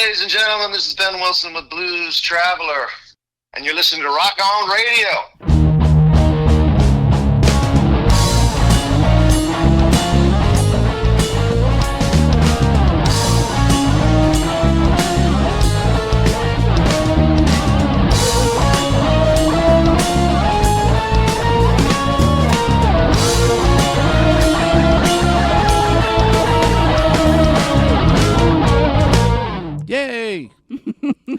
ladies and gentlemen. This is Ben Wilson with Blues Traveler, and you're listening to Rock On Radio. Yay!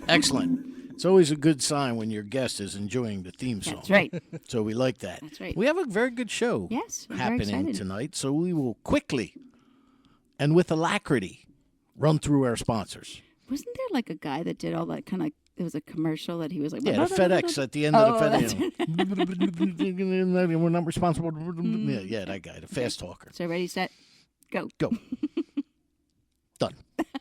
Excellent. It's always a good sign when your guest is enjoying the theme song. That's right. So we like that. That's right. We have a very good show happening tonight, so we will quickly and with alacrity run through our sponsors. Wasn't there like a guy that did all that kind of, it was a commercial that he was like... Yeah, the FedEx at the end of the FedEx. We're not responsible. Yeah, that guy, the fast talker. So ready, set, go. Go. Done.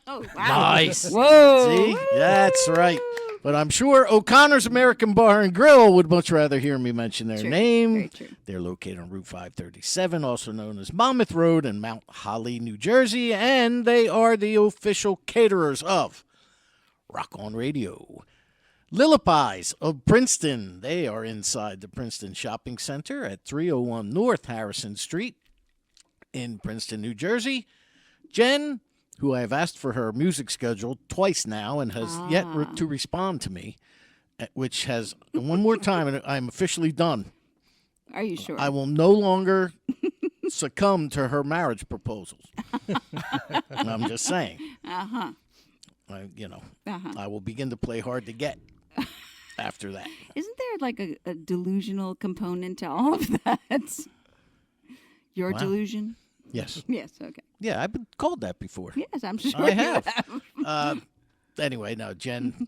Oh, wow. Nice. Whoa. See? That's right. But I'm sure O'Connor's American Bar and Grill would much rather hear me mention their name. Very true. They're located on Route 537, also known as Monmouth Road in Mount Holly, New Jersey, and they are the official caterers of Rock On Radio. Lillipie's of Princeton. They are inside the Princeton Shopping Center at 301 North Harrison Street in Princeton, New Jersey. Jen, who I have asked for her music schedule twice now and has yet to respond to me, which has one more time, and I'm officially done. Are you sure? I will no longer succumb to her marriage proposals. I'm just saying. Uh-huh. I will begin to play hard to get after that. Isn't there like a delusional component to all of that? Your delusion? Yes. Yes, okay. Yeah, I've been called that before. Yes, I'm sure I you have. Anyway, no, Jen,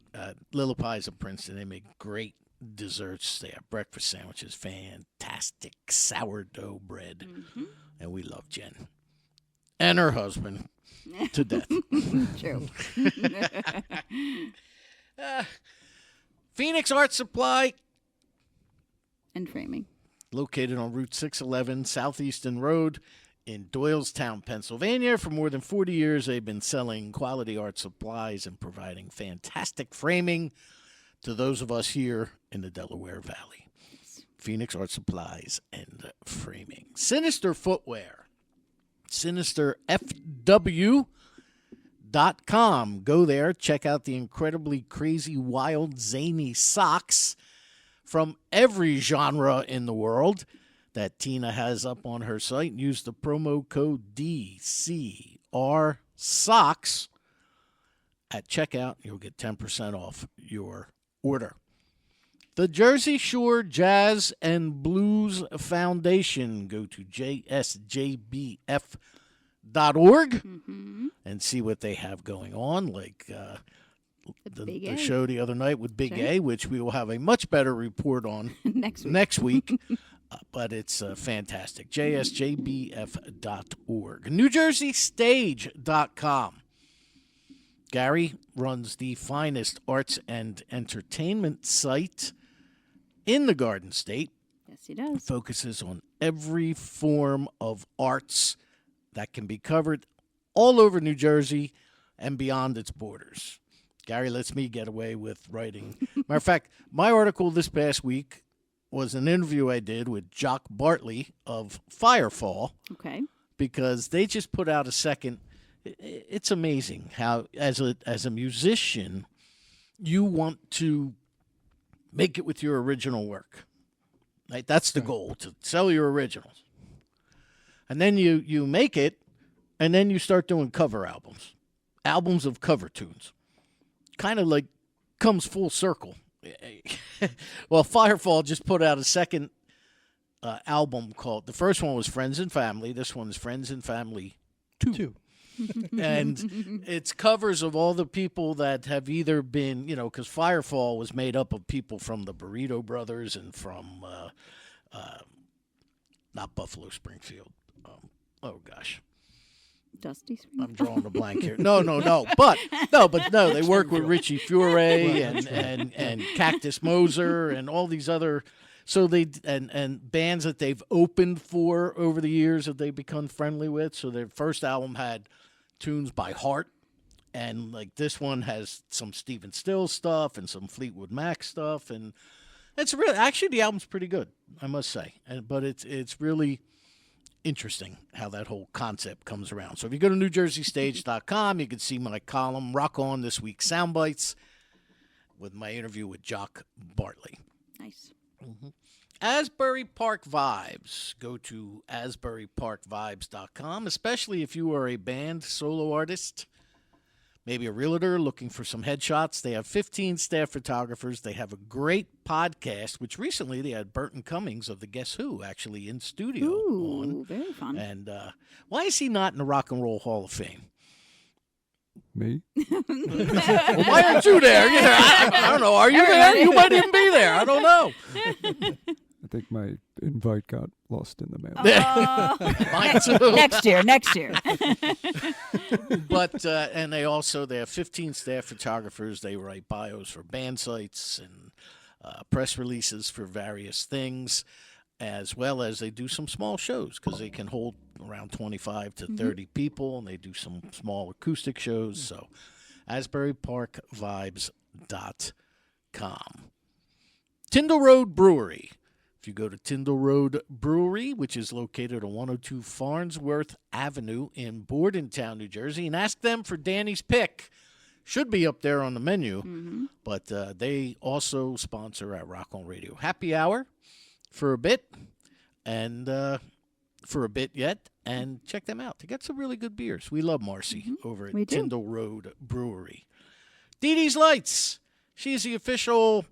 Lillipie's of Princeton, they make great desserts. They have breakfast sandwiches, fantastic sourdough bread. Mm-hmm. And we love Jen. And her husband to death. True. Phoenix Art Supply. And framing. Located on Route 611 Southeastern Road in Doylestown, Pennsylvania. For more than 40 years, they've been selling quality art supplies and providing fantastic framing to those of us here in the Delaware Valley. Phoenix Art Supplies and Framing. Sinister Footwear. SinisterFW.com. Go there. Check out the incredibly crazy, wild, zany socks from every genre in the world that Tina has up on her site. Use the promo code DCR Socks at checkout. You'll get 10% off your order. The Jersey Shore Jazz and Blues Foundation. Go to jsjbf.org and see what they have going on, like the show the other night with Big A, which we will have a much better report on next week. But it's fantastic. JSJBF.org. NewJerseyStage.com. Gary runs the finest arts and entertainment site in the Garden State. Yes, he does. Focuses on every form of arts that can be covered all over New Jersey and beyond its borders. Gary lets me get away with writing. Matter of fact, my article this past week was an interview I did with Jock Bartley of Firefall. Okay. Because they just put out a second. It's amazing how, as a musician, you want to make it with your original work. Right? That's the goal, to sell your originals. And then you make it, and then you start doing cover albums of cover tunes. Kind of like comes full circle. Well, Firefall just put out a second album called, the first one was Friends and Family. This one is Friends and Family 2. And it's covers of all the people that have either been, because Firefall was made up of people from the Burrito Brothers and from, not Buffalo Springfield. Dusty I'm drawing a blank here. No. But they work with Richie Furay and Cactus Moser and all these other. So they and bands that they've opened for over the years that they've become friendly with. So their first album had tunes by heart, And like this one has some Stephen Stills stuff and some Fleetwood Mac stuff, and it's really actually the album's pretty good, I must say. But it's really interesting how that whole concept comes around. So if you go to NewJerseyStage.com, you can see my column Rock On This Week's Soundbites with my interview with Jock Bartley. Nice. Asbury Park Vibes. Go to AsburyParkVibes.com, especially if you are a band, solo artist, maybe a realtor looking for some headshots. They have 15 staff photographers. They have a great podcast, which recently they had Burton Cummings of the Guess Who actually in studio on. Very fun. And why is he not in the Rock and Roll Hall of Fame? Me? Well, why aren't you there? Yeah, I don't know. Are you there? You might even be there. I don't know. I think my invite got lost in the mail. Mine too. Next year. But and they have 15 staff photographers. They write bios for band sites and press releases for various things, as well as they do some small shows because they can hold around 25 to 30 people, and they do some small acoustic shows. So AsburyParkVibes.com. Tyndall Road Brewery. If you go to Tyndall Road Brewery, which is located on 102 Farnsworth Avenue in Bordentown, New Jersey, and ask them for Danny's Pick. Should be up there on the menu, but they also sponsor at Rock On Radio Happy Hour for a bit, and and check them out. They got some really good beers. We love Marcy over at Tyndall Road Brewery. Dee Dee's Lights. She's the official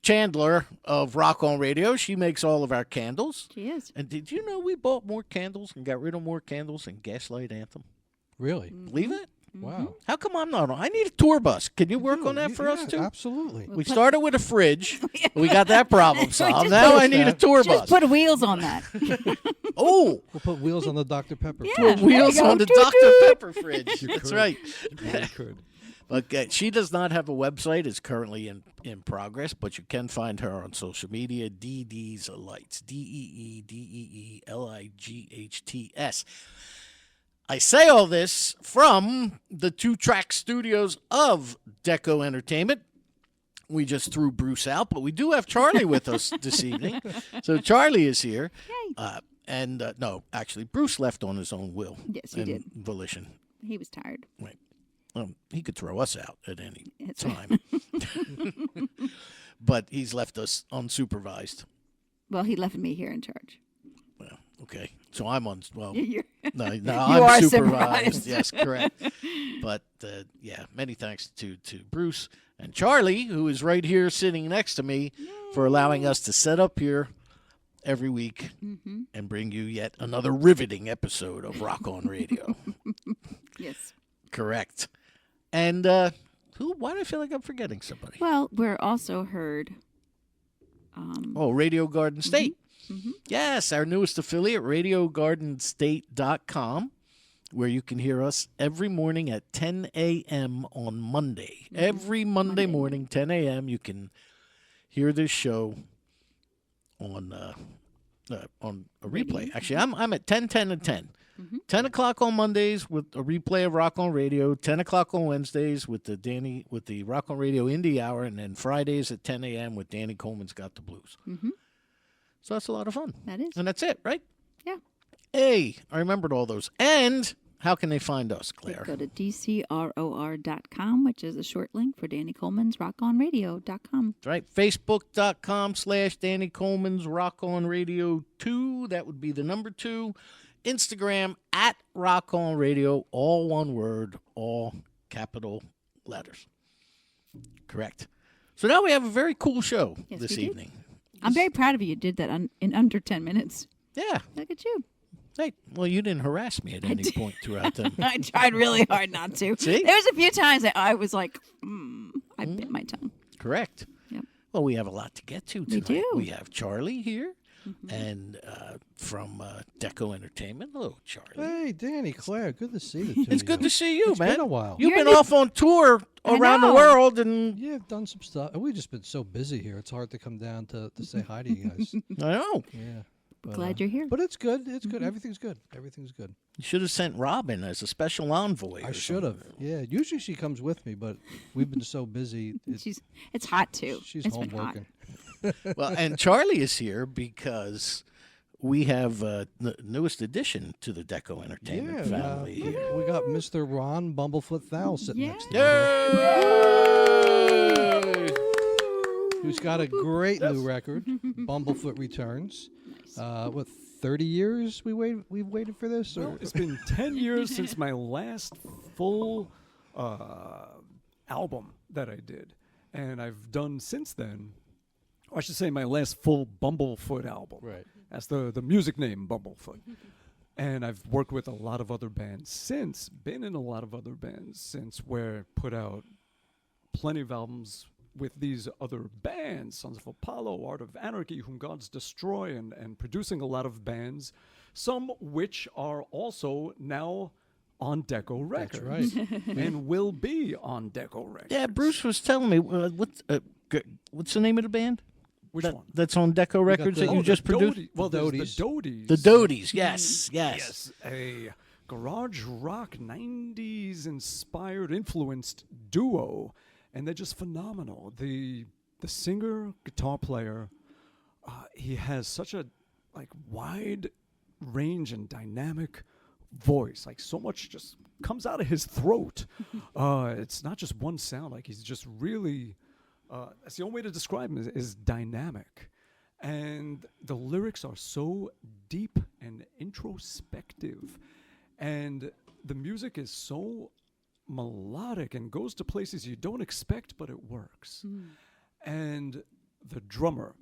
Chandler of Rock On Radio. She makes all of our candles. She is. And did you know we bought more candles and got rid of more candles than Gaslight Anthem? Really? Believe it? Wow. How come I'm not on? I need a tour bus. Can you work on that for us too? Absolutely. We started with a fridge. We got that problem solved. Now I need a tour Just bus. put wheels on that. Oh, We'll put wheels on the Dr. Pepper. Yeah. put wheels There you on go. the Dr. Pepper fridge. That's could. right. Really could. But she does not have a website. It's currently in progress, but you can find her on social media. DD's Lights. DEEDEELIGHTS. I say all this from the 2-track studios of Deco Entertainment. We just threw Bruce out, but we do have Charlie with us this evening. So Charlie is here. Yay. No, actually, Bruce left on his own will. Yes, he and did. volition. He was tired. Right. He could throw us out at any That's time. But he's left us unsupervised. Well, he left me here in charge. Well, okay. So I'm on. Well, You're- no, You I'm are supervised. supervised. Yes, correct. But yeah, many thanks to Bruce and Charlie, who is right here sitting next to me, for allowing us to set up here every week and bring you yet another riveting episode of Rock On Radio. Yes. Correct. And why do I feel like I'm forgetting somebody? Well, we're also heard. Radio Garden State. Yes, our newest affiliate, RadioGardenState.com, where you can hear us every morning at 10 a.m. on Monday. Every Monday morning, 10 a.m., you can hear this show on a replay. Actually, I'm at 10, 10, and 10. 10 o'clock on Mondays with a replay of Rock On Radio. 10 o'clock on Wednesdays with the Rock On Radio Indie Hour, and then Fridays at 10 a.m. with Danny Coleman's Got the Blues. So that's a lot of fun. That is. And that's it, right? Yeah. Hey, I remembered all those. And how can they find us, Claire? Go to DCROR.com, which is a short link for Danny Coleman's RockOnRadio.com. That's right. Facebook.com/Danny Coleman's Rock On Radio 2. That would be the number 2. Instagram at Rock On Radio, all one word, all capital letters. Correct. So now we have a very cool show Yes, this we do. evening. I'm very proud of you. You did that in under 10 minutes. Yeah. Look at you. Hey, well, you didn't harass me at any point throughout them. I tried really hard not to. See? There was a few times that I was like, I bit my tongue. Correct. Yep. Well, we have a lot to get to tonight. do. We have Charlie here, and from Deco Entertainment. Hello, Charlie. Hey, Danny, Claire, good to see the two It's of good you. to see you, It's man. been a while. You've You're been the- off on tour I around the know. world, and Yeah, I've done some stuff. We've just been so busy here. It's hard to come down to say hi to you guys. I know. Yeah. But, Glad you're here. But it's good. It's good. Everything's good. Everything's good. You should have sent Robin as a special envoy. I or should have. something. Yeah. Usually she comes with me, but we've been so busy. It's hot too. She's It's home been hot. working. Well, and Charlie is here because we have the newest addition to the Deco Entertainment family here. We got Mr. Ron Bumblefoot Thal sitting Yeah. next to me. Yay! Who's got a great new record, Bumblefoot Returns. What, 30 years we've waited for this? well, it's been 10 years since my last full album that I did. And I've done since then, or I should say my last full Bumblefoot album. Right. That's the music name, Bumblefoot. And I've worked with a lot of other bands since, been in a lot of other bands since, where put out plenty of albums with these other bands, Sons of Apollo, Art of Anarchy, Whom Gods Destroy, and producing a lot of bands, some which are also now on Deco Records. That's right. And will be on Deco Records. Yeah, Bruce was telling me what's the name of the band? Which one? That's on Deco Records the- that you oh, just the produced? Doties. Well, there's the Doties. The Doties, yes. Yes, a garage rock 90s inspired, influenced duo, and they're just phenomenal. The singer, guitar player, he has such a wide range and dynamic voice. Like so much just comes out of his throat. It's not just one sound. Like he's just really. That's the only way to describe him is dynamic. And the lyrics are so deep and introspective. And the music is so melodic and goes to places you don't expect, but it works. And the drummer,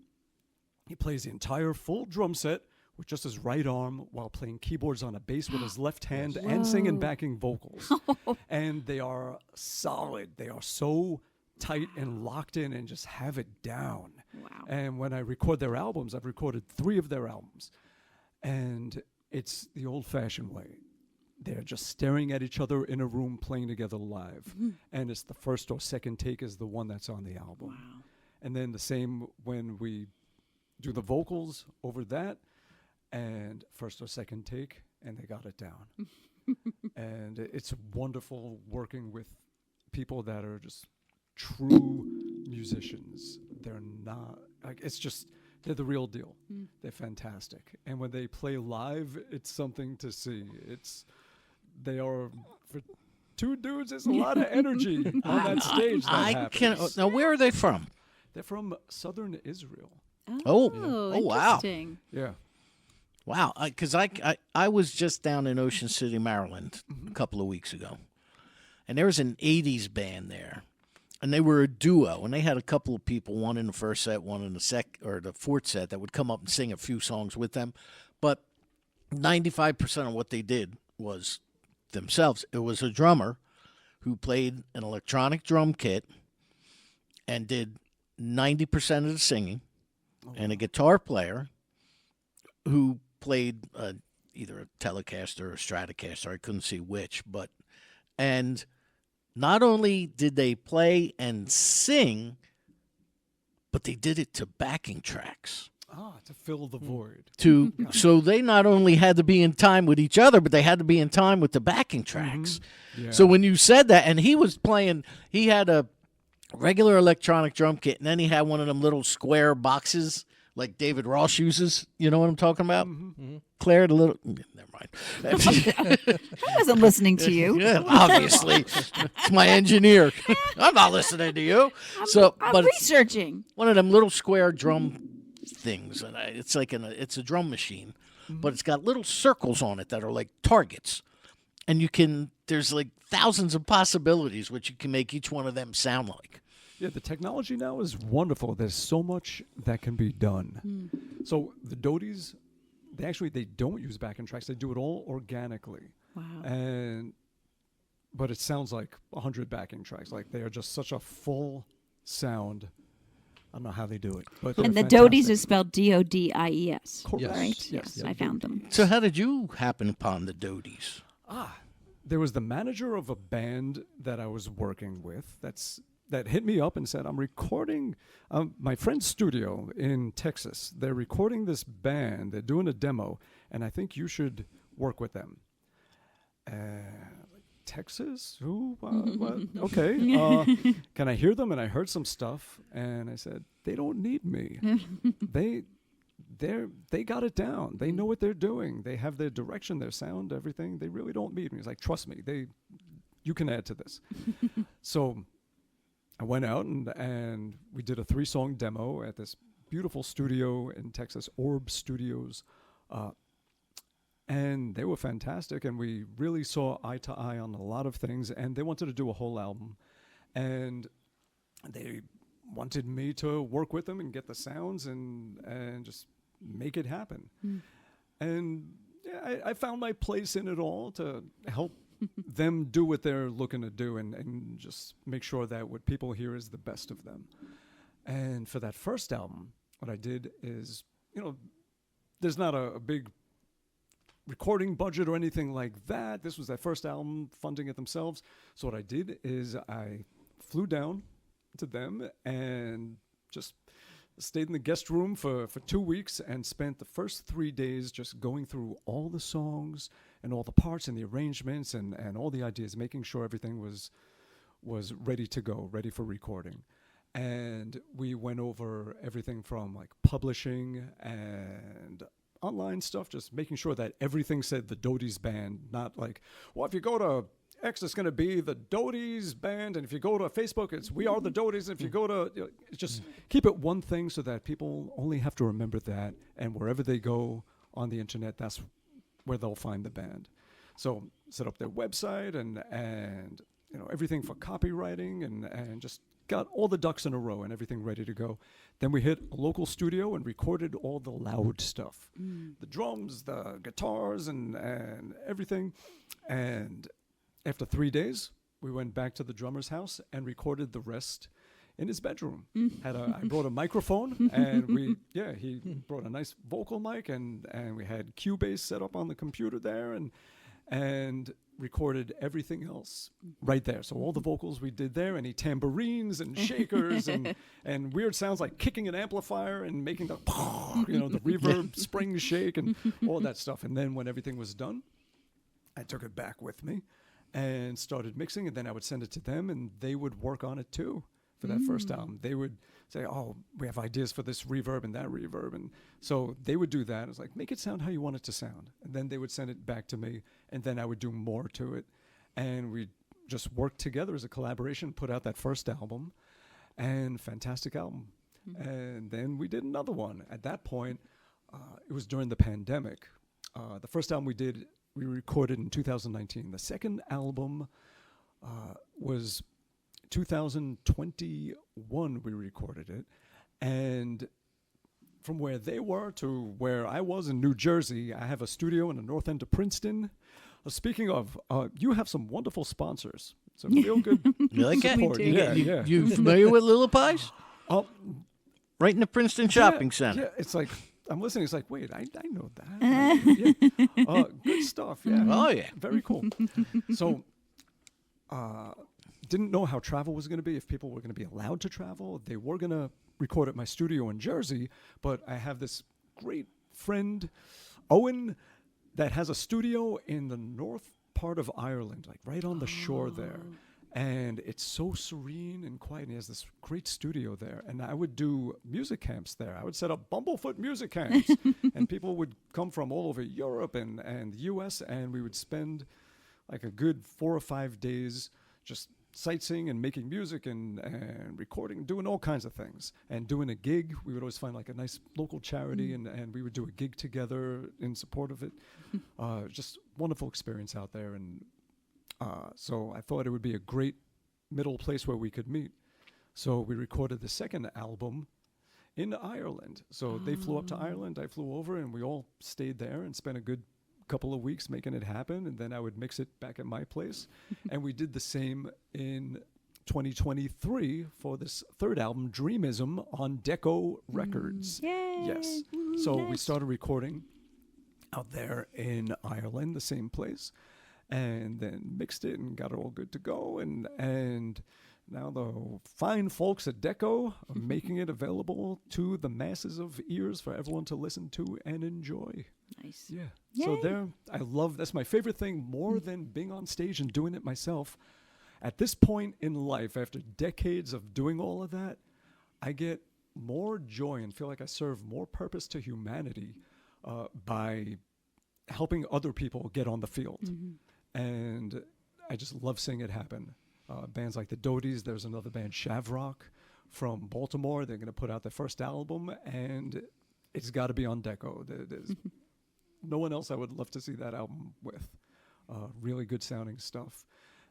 he plays the entire full drum set with just his right arm while playing keyboards on a bass with his left hand and singing backing vocals. And they are solid. They are so tight and locked in and just have it down. Wow. And when I record their albums, I've recorded 3 of their albums, and it's the old-fashioned way. They're just staring at each other in a room playing together live, and it's the first or second take is the one that's on the album. Wow. And then the same when we do the vocals over that, and first or second take, and they got it down. And it's wonderful working with people that are just true musicians. They're not it's just they're the real deal. They're fantastic, and when they play live, it's something to see. They are for 2 dudes. It's a lot of energy on that stage. Now, where are they from? They're from southern Israel. Oh, wow. Interesting. Yeah. Wow, because I was just down in Ocean City, Maryland, a couple of weeks ago, and there was an '80s band there, and they were a duo, and they had a couple of people, one in the first set, one in the fourth set, that would come up and sing a few songs with them, but 95% of what they did was themselves. It was a drummer who played an electronic drum kit and did 90% of the singing, and a guitar player who played either a Telecaster or a Stratocaster. I couldn't see which, and not only did they play and sing, but they did it to backing tracks. To fill the void. So they not only had to be in time with each other, but they had to be in time with the backing tracks. Yeah. So when you said that, and he was playing, he had a regular electronic drum kit, and then he had one of them little square boxes like David Ross uses. You know what I'm talking about? Claire, the little... Never mind. I wasn't listening to you. Yeah, obviously. It's my engineer. I'm not listening to you. I'm researching. One of them little square drum things, and it's like it's a drum machine, but it's got little circles on it that are like targets, and there's like thousands of possibilities which you can make each one of them sound like. Yeah, the technology now is wonderful. There's so much that can be done. So the Doties, they don't use backing tracks. They do it all organically. Wow. But it sounds like 100 backing tracks. Like they are just such a full sound. I don't know how they do it. But And the they're Doties fantastic. is spelled Dodies. Correct. Right? Yes. I found them. So how did you happen upon the Doties? There was the manager of a band that I was working with. that hit me up and said, I'm recording my friend's studio in Texas. They're recording this band. They're doing a demo, and I think you should work with them. Texas? Who? What? Okay. Can I hear them? And I heard some stuff, and I said, they don't need me. They got it down. They know what they're doing. They have their direction, their sound, everything. They really don't need me. He's like, trust me. You can add to this. So I went out and we did a 3-song demo at this beautiful studio in Texas, Orb Studios. And they were fantastic, and we really saw eye to eye on a lot of things, and they wanted to do a whole album. And they wanted me to work with them and get the sounds and just make it happen. And yeah, I found my place in it all to help them do what they're looking to do and just make sure that what people hear is the best of them. And for that first album, what I did is, there's not a big recording budget or anything like that. This was their first album, funding it themselves. So what I did is I flew down to them and just stayed in the guest room for 2 weeks and spent the first 3 days just going through all the songs and all the parts and the arrangements and all the ideas, making sure everything was ready to go, ready for recording. And we went over everything from like publishing and online stuff, just making sure that everything said the Doty's Band, not like, well, if you go to X, it's going to be the Doty's Band, and if you go to Facebook, it's We Are the Dotys. If you go to, just keep it one thing so that people only have to remember that, and wherever they go on the internet, that's where they'll find the band. So set up their website and everything for copywriting and just got all the ducks in a row and everything ready to go. Then we hit a local studio and recorded all the loud stuff, the drums, the guitars, and everything. And after 3 days, we went back to the drummer's house and recorded the rest in his bedroom. I brought a microphone, and he brought a nice vocal mic, and we had Cubase set up on the computer there, and recorded everything else right there. So all the vocals we did there, any tambourines and shakers and weird sounds like kicking an amplifier and making the the reverb spring shake and all that stuff. And then when everything was done, I took it back with me and started mixing, and then I would send it to them, and they would work on it too. For that first album, they would say, oh, we have ideas for this reverb and that reverb. And so they would do that. It was like, make it sound how you want it to sound. And then they would send it back to me, and then I would do more to it. And we just worked together as a collaboration, put out that first album, and fantastic album. And then we did another one. At that point, it was during the pandemic. The first album we recorded in 2019. The second album was 2021 we recorded it, and from where they were to where I was in New Jersey, I have a studio in the north end of Princeton. Speaking of, you have some wonderful sponsors. It's a real good You like it? support. Yeah. You familiar with Little Pies? Oh, Right in the Princeton Shopping Center. Yeah, it's like I'm listening. It's like, wait, I know that. Good stuff. Yeah. Oh, yeah. Very cool. So, didn't know how travel was going to be, if people were going to be allowed to travel. They were going to record at my studio in Jersey, but I have this great friend, Owen, that has a studio in the north part of Ireland, like right on the shore there. And it's so serene and quiet. And he has this great studio there. And I would do music camps there. I would set up Bumblefoot music camps. And people would come from all over Europe and the U.S. And we would spend like a good 4 or 5 days just sightseeing and making music and recording, doing all kinds of things. And doing a gig, we would always find like a nice local charity and we would do a gig together in support of it. Just wonderful experience out there. And so I thought it would be a great middle place where we could meet. So we recorded the second album in Ireland. So they flew up to Ireland, I flew over, and we all stayed there and spent a good couple of weeks making it happen, and then I would mix it back at my place. And we did the same in 2023 for this third album, Dreamism, on Deco Records. Yay! Yes. So we started recording out there in Ireland, the same place, and then mixed it and got it all good to go. And Now the fine folks at Deco are making it available to the masses of ears for everyone to listen to and enjoy. Nice. Yeah. Yay. So that's my favorite thing more than being on stage and doing it myself. At this point in life, after decades of doing all of that, I get more joy and feel like I serve more purpose to humanity by helping other people get on the field. And I just love seeing it happen. Bands like the Doties, there's another band, Shavrock, from Baltimore. They're going to put out their first album, and it's got to be on Deco. There's no one else I would love to see that album with. Really good sounding stuff.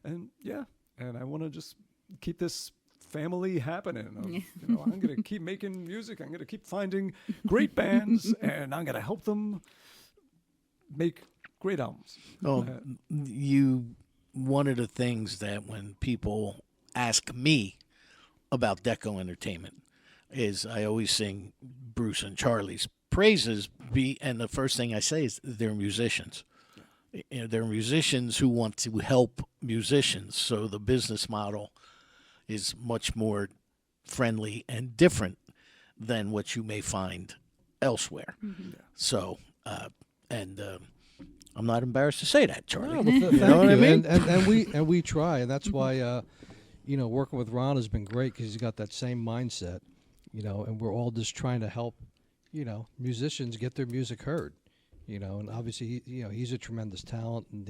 And yeah, and I want to just keep this family happening. I'm going to keep making music. I'm going to keep finding great bands, and I'm going to help them make great albums. Oh, one of the things that when people ask me about Deco Entertainment is I always sing Bruce and Charlie's praises, and the first thing I say is they're musicians. They're musicians who want to help musicians, so the business model is much more friendly and different than what you may find elsewhere. So, I'm not embarrassed to say that, Charlie. No, but You know what I mean? And we try, and that's why working with Ron has been great because he's got that same mindset, and we're all just trying to help, musicians get their music heard, and obviously he's a tremendous talent, and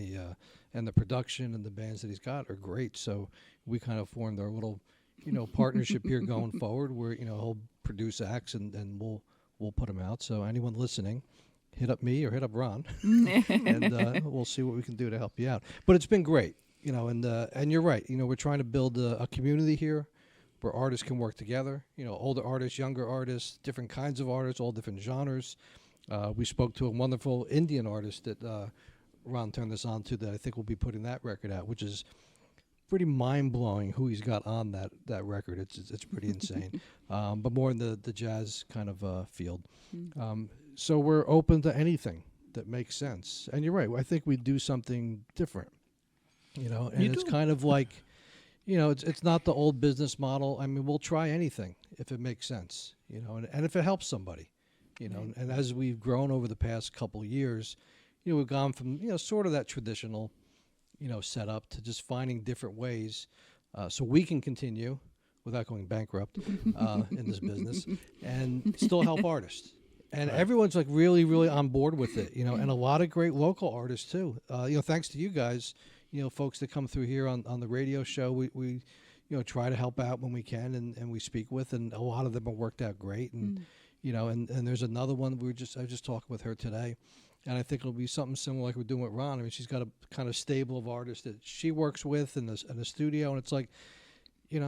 the production and the bands that he's got are great. So we kind of formed our little, partnership here going forward, where he'll produce acts and we'll put them out. So anyone listening, hit up me or hit up Ron, and we'll see what we can do to help you out. But it's been great, and you're right. We're trying to build a community here where artists can work together, older artists, younger artists, different kinds of artists, all different genres. We spoke to a wonderful Indian artist that Ron turned us on to that I think will be putting that record out, which is pretty mind-blowing who he's got on that record. It's pretty insane, but more in the jazz kind of field. So we're open to anything that makes sense. And you're right. I think we do something different, and it's kind of like, it's not the old business model. I mean, we'll try anything if it makes sense, and if it helps somebody, and as we've grown over the past couple of years, we've gone from, sort of that traditional, setup to just finding different ways so we can continue without going bankrupt in this business and still help artists. And everyone's like really, really on board with it, and a lot of great local artists too. Thanks to you guys, folks that come through here on the radio show, we try to help out when we can, and we speak with, and a lot of them have worked out great. And and there's another one I was just talking with her today, and I think it'll be something similar like we're doing with Ron. I mean, she's got a kind of stable of artists that she works with in the studio, and it's like,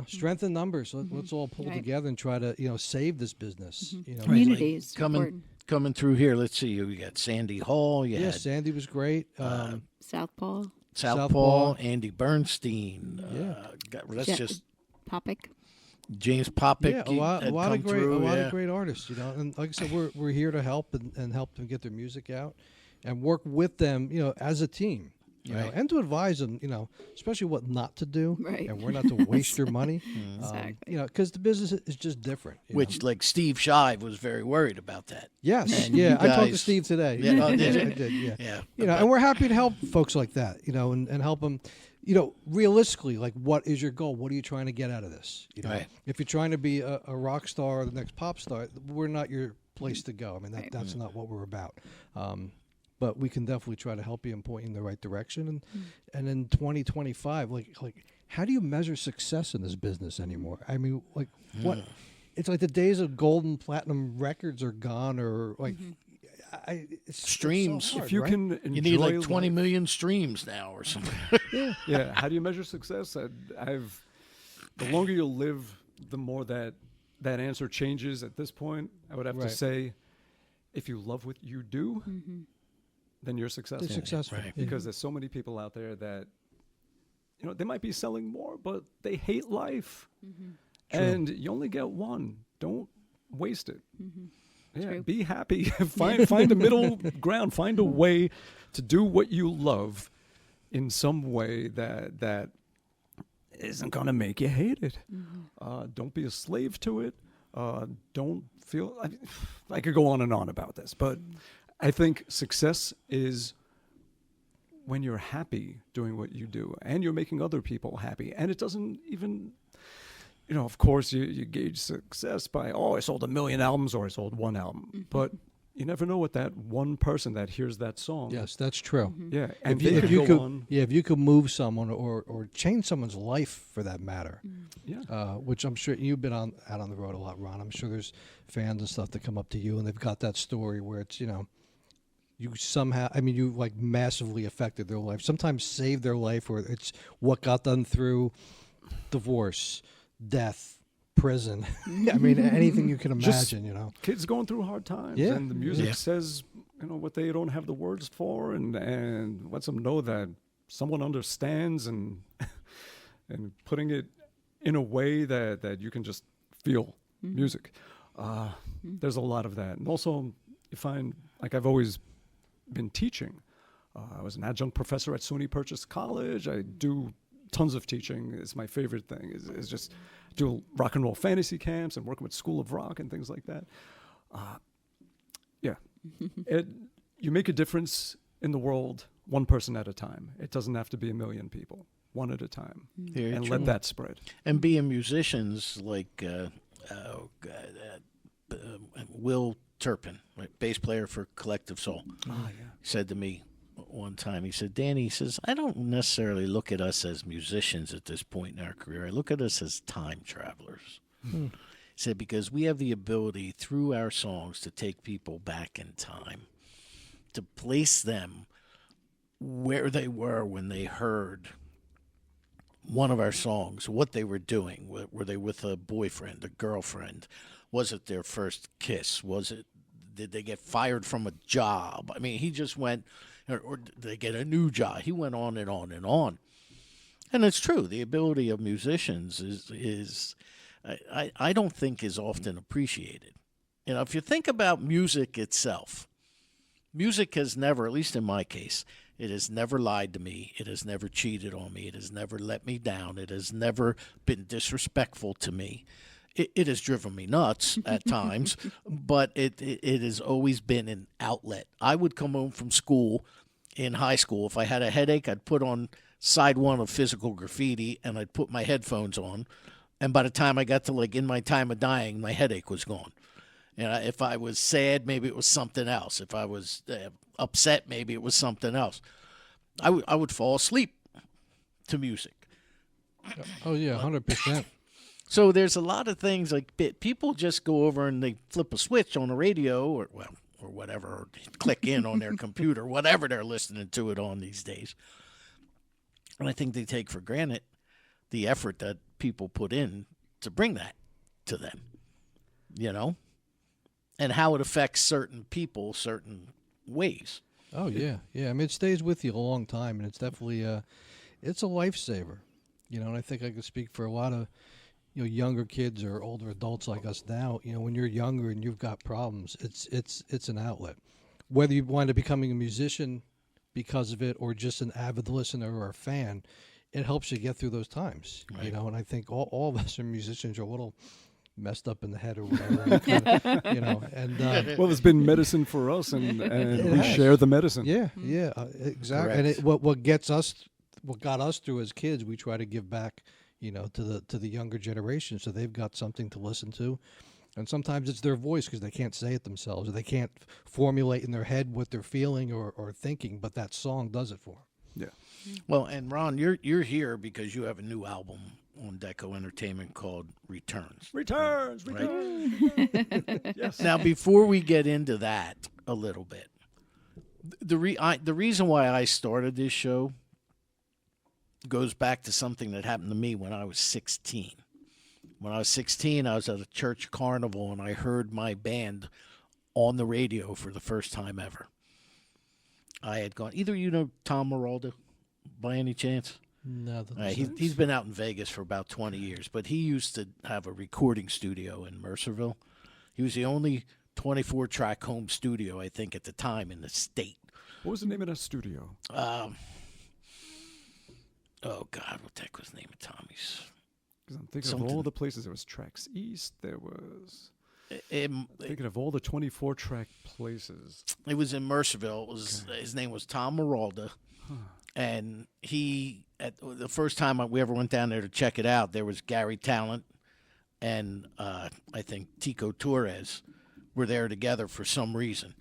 strength in numbers. Let's all pull together and try to, save this business. Community is coming through here. Let's see. You got Sandy Hall. You had Sandy was great. Southpaw, Andy Bernstein. That's just Poppick. James Poppick. Yeah, a lot of great artists. And like I said, we're here to help and help them get their music out, and work with them. As a team. And to advise them, especially what not to do, right? And where not to waste your money, Exactly. Because the business is just different. Which, like Steve Shive was very worried about that. Yes, and I talked to Steve today. Yeah, I did. Yeah. And we're happy to help folks like that, and help them, realistically, like, what is your goal? What are you trying to get out of this? Right. If you're trying to be a rock star or the next pop star, we're not your place to go. I mean, that's not what we're about. But we can definitely try to help you and point you in the right direction. And in 2025, like how do you measure success in this business anymore? I mean, like what? It's like the days of gold and platinum records are gone, or like it's streams. So hard, If you right? can enjoy You need like 20 million streams now or something. Yeah. How do you measure success? The longer you live, the more that answer changes. At this point, I would have to say, if you love what you do, then you're successful. They're successful. Right. Because there's so many people out there that, they might be selling more, but they hate life. And you only get one. Don't waste it. Yeah, True. be happy. Find a middle ground. Find a way to do what you love in some way that isn't going to make you hate it. Don't be a slave to it. Don't feel. I could go on and on about this, but I think success is when you're happy doing what you do and you're making other people happy. And it doesn't even, of course, you gauge success by, I sold 1 million albums or I sold 1 album. But you never know what that one person that hears that song. Yes, that's true. Yeah. And if you could move someone or change someone's life for that matter. Yeah. Which I'm sure you've been out on the road a lot, Ron. I'm sure there's fans and stuff that come up to you and they've got that story where it's, you somehow, you like massively affected their life. Sometimes saved their life, or it's what got them through divorce, death, prison. Anything you can imagine, Kids going through hard times. Yeah. And the music says, what they don't have the words for and lets them know that someone understands and putting it in a way that you can just feel music. There's a lot of that. And also you find, like I've always been teaching. I was an adjunct professor at SUNY Purchase College. I do tons of teaching. It's my favorite thing is just do rock and roll fantasy camps and working with School of Rock and things like that. You make a difference in the world one person at a time. It doesn't have to be 1 million people, one at a time. Very and true. let that spread. And being musicians like Will Turpin, right, bass player for Collective Soul, said to me one time, he said, Danny, he says, I don't necessarily look at us as musicians at this point in our career. I look at us as time travelers. He said, because we have the ability through our songs to take people back in time, to place them where they were when they heard one of our songs, what they were doing. Were they with a boyfriend, a girlfriend? Was it their first kiss? Did they get fired from a job? He just went, or did they get a new job? He went on and on and on. And it's true. The ability of musicians is I don't think is often appreciated. If you think about music itself, music has never, at least in my case, it has never lied to me. It has never cheated on me. It has never let me down. It has never been disrespectful to me. It has driven me nuts at times, but it has always been an outlet. I would come home from school in high school. If I had a headache, I'd put on side 1 of Physical Graffiti, and I'd put my headphones on. And by the time I got to In My Time of Dying, my headache was gone. And if I was sad, maybe it was something else. If I was upset, maybe it was something else. I would fall asleep to music. Oh, yeah, 100%. So there's a lot of things like people just go over and they flip a switch on the radio or whatever, or click in on their computer, whatever they're listening to it on these days. And I think they take for granted the effort that people put in to bring that to them, and how it affects certain people, certain ways. Oh, yeah. Yeah, it stays with you a long time, and it's definitely it's a lifesaver, and I think I can speak for a lot of younger kids or older adults like us now. When you're younger and you've got problems, it's an outlet. Whether you wind up becoming a musician because of it or just an avid listener or a fan, it helps you get through those times. Right. And I think all of us are musicians are a little messed up in the head or whatever. And Well, it's been medicine for us, and we has. share the medicine. yeah, exactly. Correct. And what got us through as kids, we try to give back, to the younger generation, so they've got something to listen to. And sometimes it's their voice because they can't say it themselves, or they can't formulate in their head what they're feeling or thinking, but that song does it for them. Yeah. Well, and Ron, you're here because you have a new album on Deco Entertainment called Returns. Returns. Yes. Now, before we get into that a little bit, the reason why I started this show goes back to something that happened to me when I was 16. When I was 16, I was at a church carnival, and I heard my band on the radio for the first time ever. I had gone, either Tom Moraldo by any chance? No, He's been out in Vegas for about 20 years, but he used to have a recording studio in Mercerville. He was the only 24-track home studio, I think, at the time in the state. What was the name of that studio? oh God, what the heck was the name of Tommy's? Because I'm thinking of Something. all the places. There was Tracks East. There was... It Thinking of all the 24-track places. was in Mercerville. It was his name was Tom Maralda, and he at the first time we ever went down there to check it out, there was Gary Talent and I think Tico Torres were there together for some reason.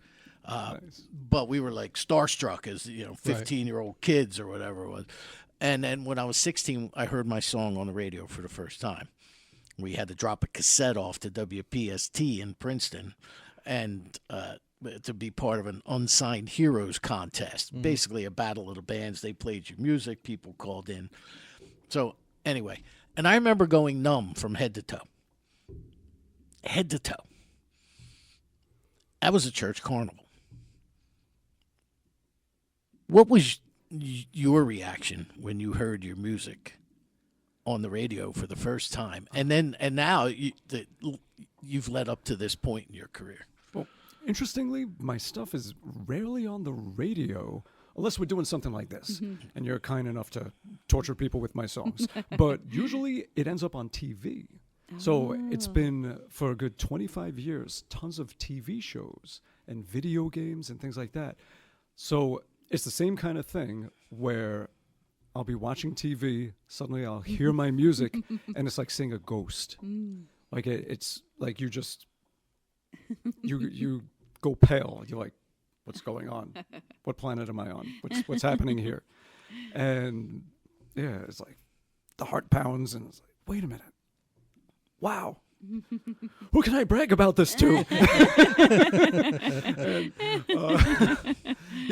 Nice. But we were like starstruck as 15-year-old kids or whatever it was. And then when I was 16, I heard my song on the radio for the first time. We had to drop a cassette off to WPST in Princeton, and to be part of an Unsigned Heroes contest, basically a battle of the bands. They played your music, people called in. So anyway, and I remember going numb from head to toe. Head to toe. That was a church carnival. What was your reaction when you heard your music on the radio for the first time, and now you've led up to this point in your career? Well, interestingly, my stuff is rarely on the radio unless we're doing something like this, and you're kind enough to torture people with my songs. But usually it ends up on TV. So it's been, for a good 25 years, tons of TV shows and video games and things like that. So it's the same kind of thing where I'll be watching TV, suddenly I'll hear my music, and it's like seeing a ghost. Like it's like you go pale. You're like, what's going on? What planet am I on? What's happening here? And yeah, it's like the heart pounds, and it's like, wait a minute. Wow. Who can I brag about this to?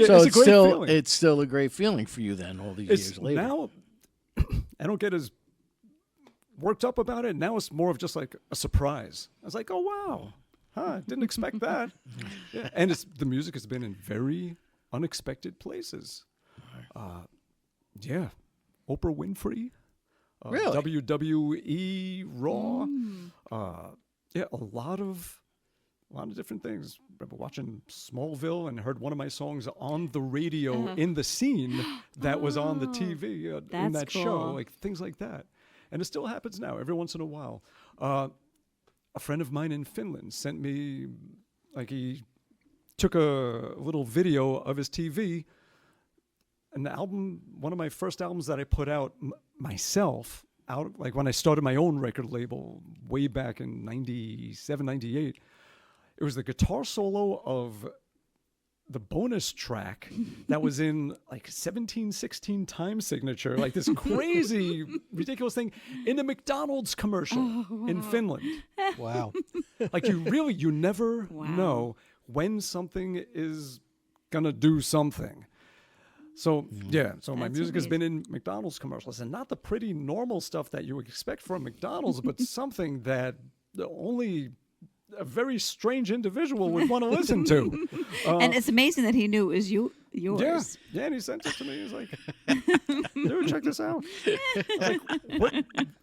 So feeling. it's still a great feeling for you then, all these years later. Now, I don't get as worked up about it. Now it's more of just like a surprise. I was like, oh, wow. Didn't expect that. Yeah. And the music has been in very unexpected places. Yeah. Oprah Winfrey. Really? WWE Raw. Yeah, a lot of different things. I remember watching Smallville and heard one of my songs on the radio in the scene that was on the TV in that show, like things like that. And it still happens now every once in a while. A friend of mine in Finland sent me, like, he took a little video of his TV. An album, one of my first albums that I put out myself, like when I started my own record label way back in 97, 98, it was the guitar solo of the bonus track that was in like 1716 time signature, like this crazy, ridiculous thing in a McDonald's commercial in Finland. Wow. Like you never know when something is gonna do something. So, yeah, so my music has been in McDonald's commercials, and not the pretty normal stuff that you would expect from McDonald's, but something that only a very strange individual would want to listen to. And it's amazing that he knew it was yours. Yeah, and he sent it to me. He's like, dude, check this out. I was like, what?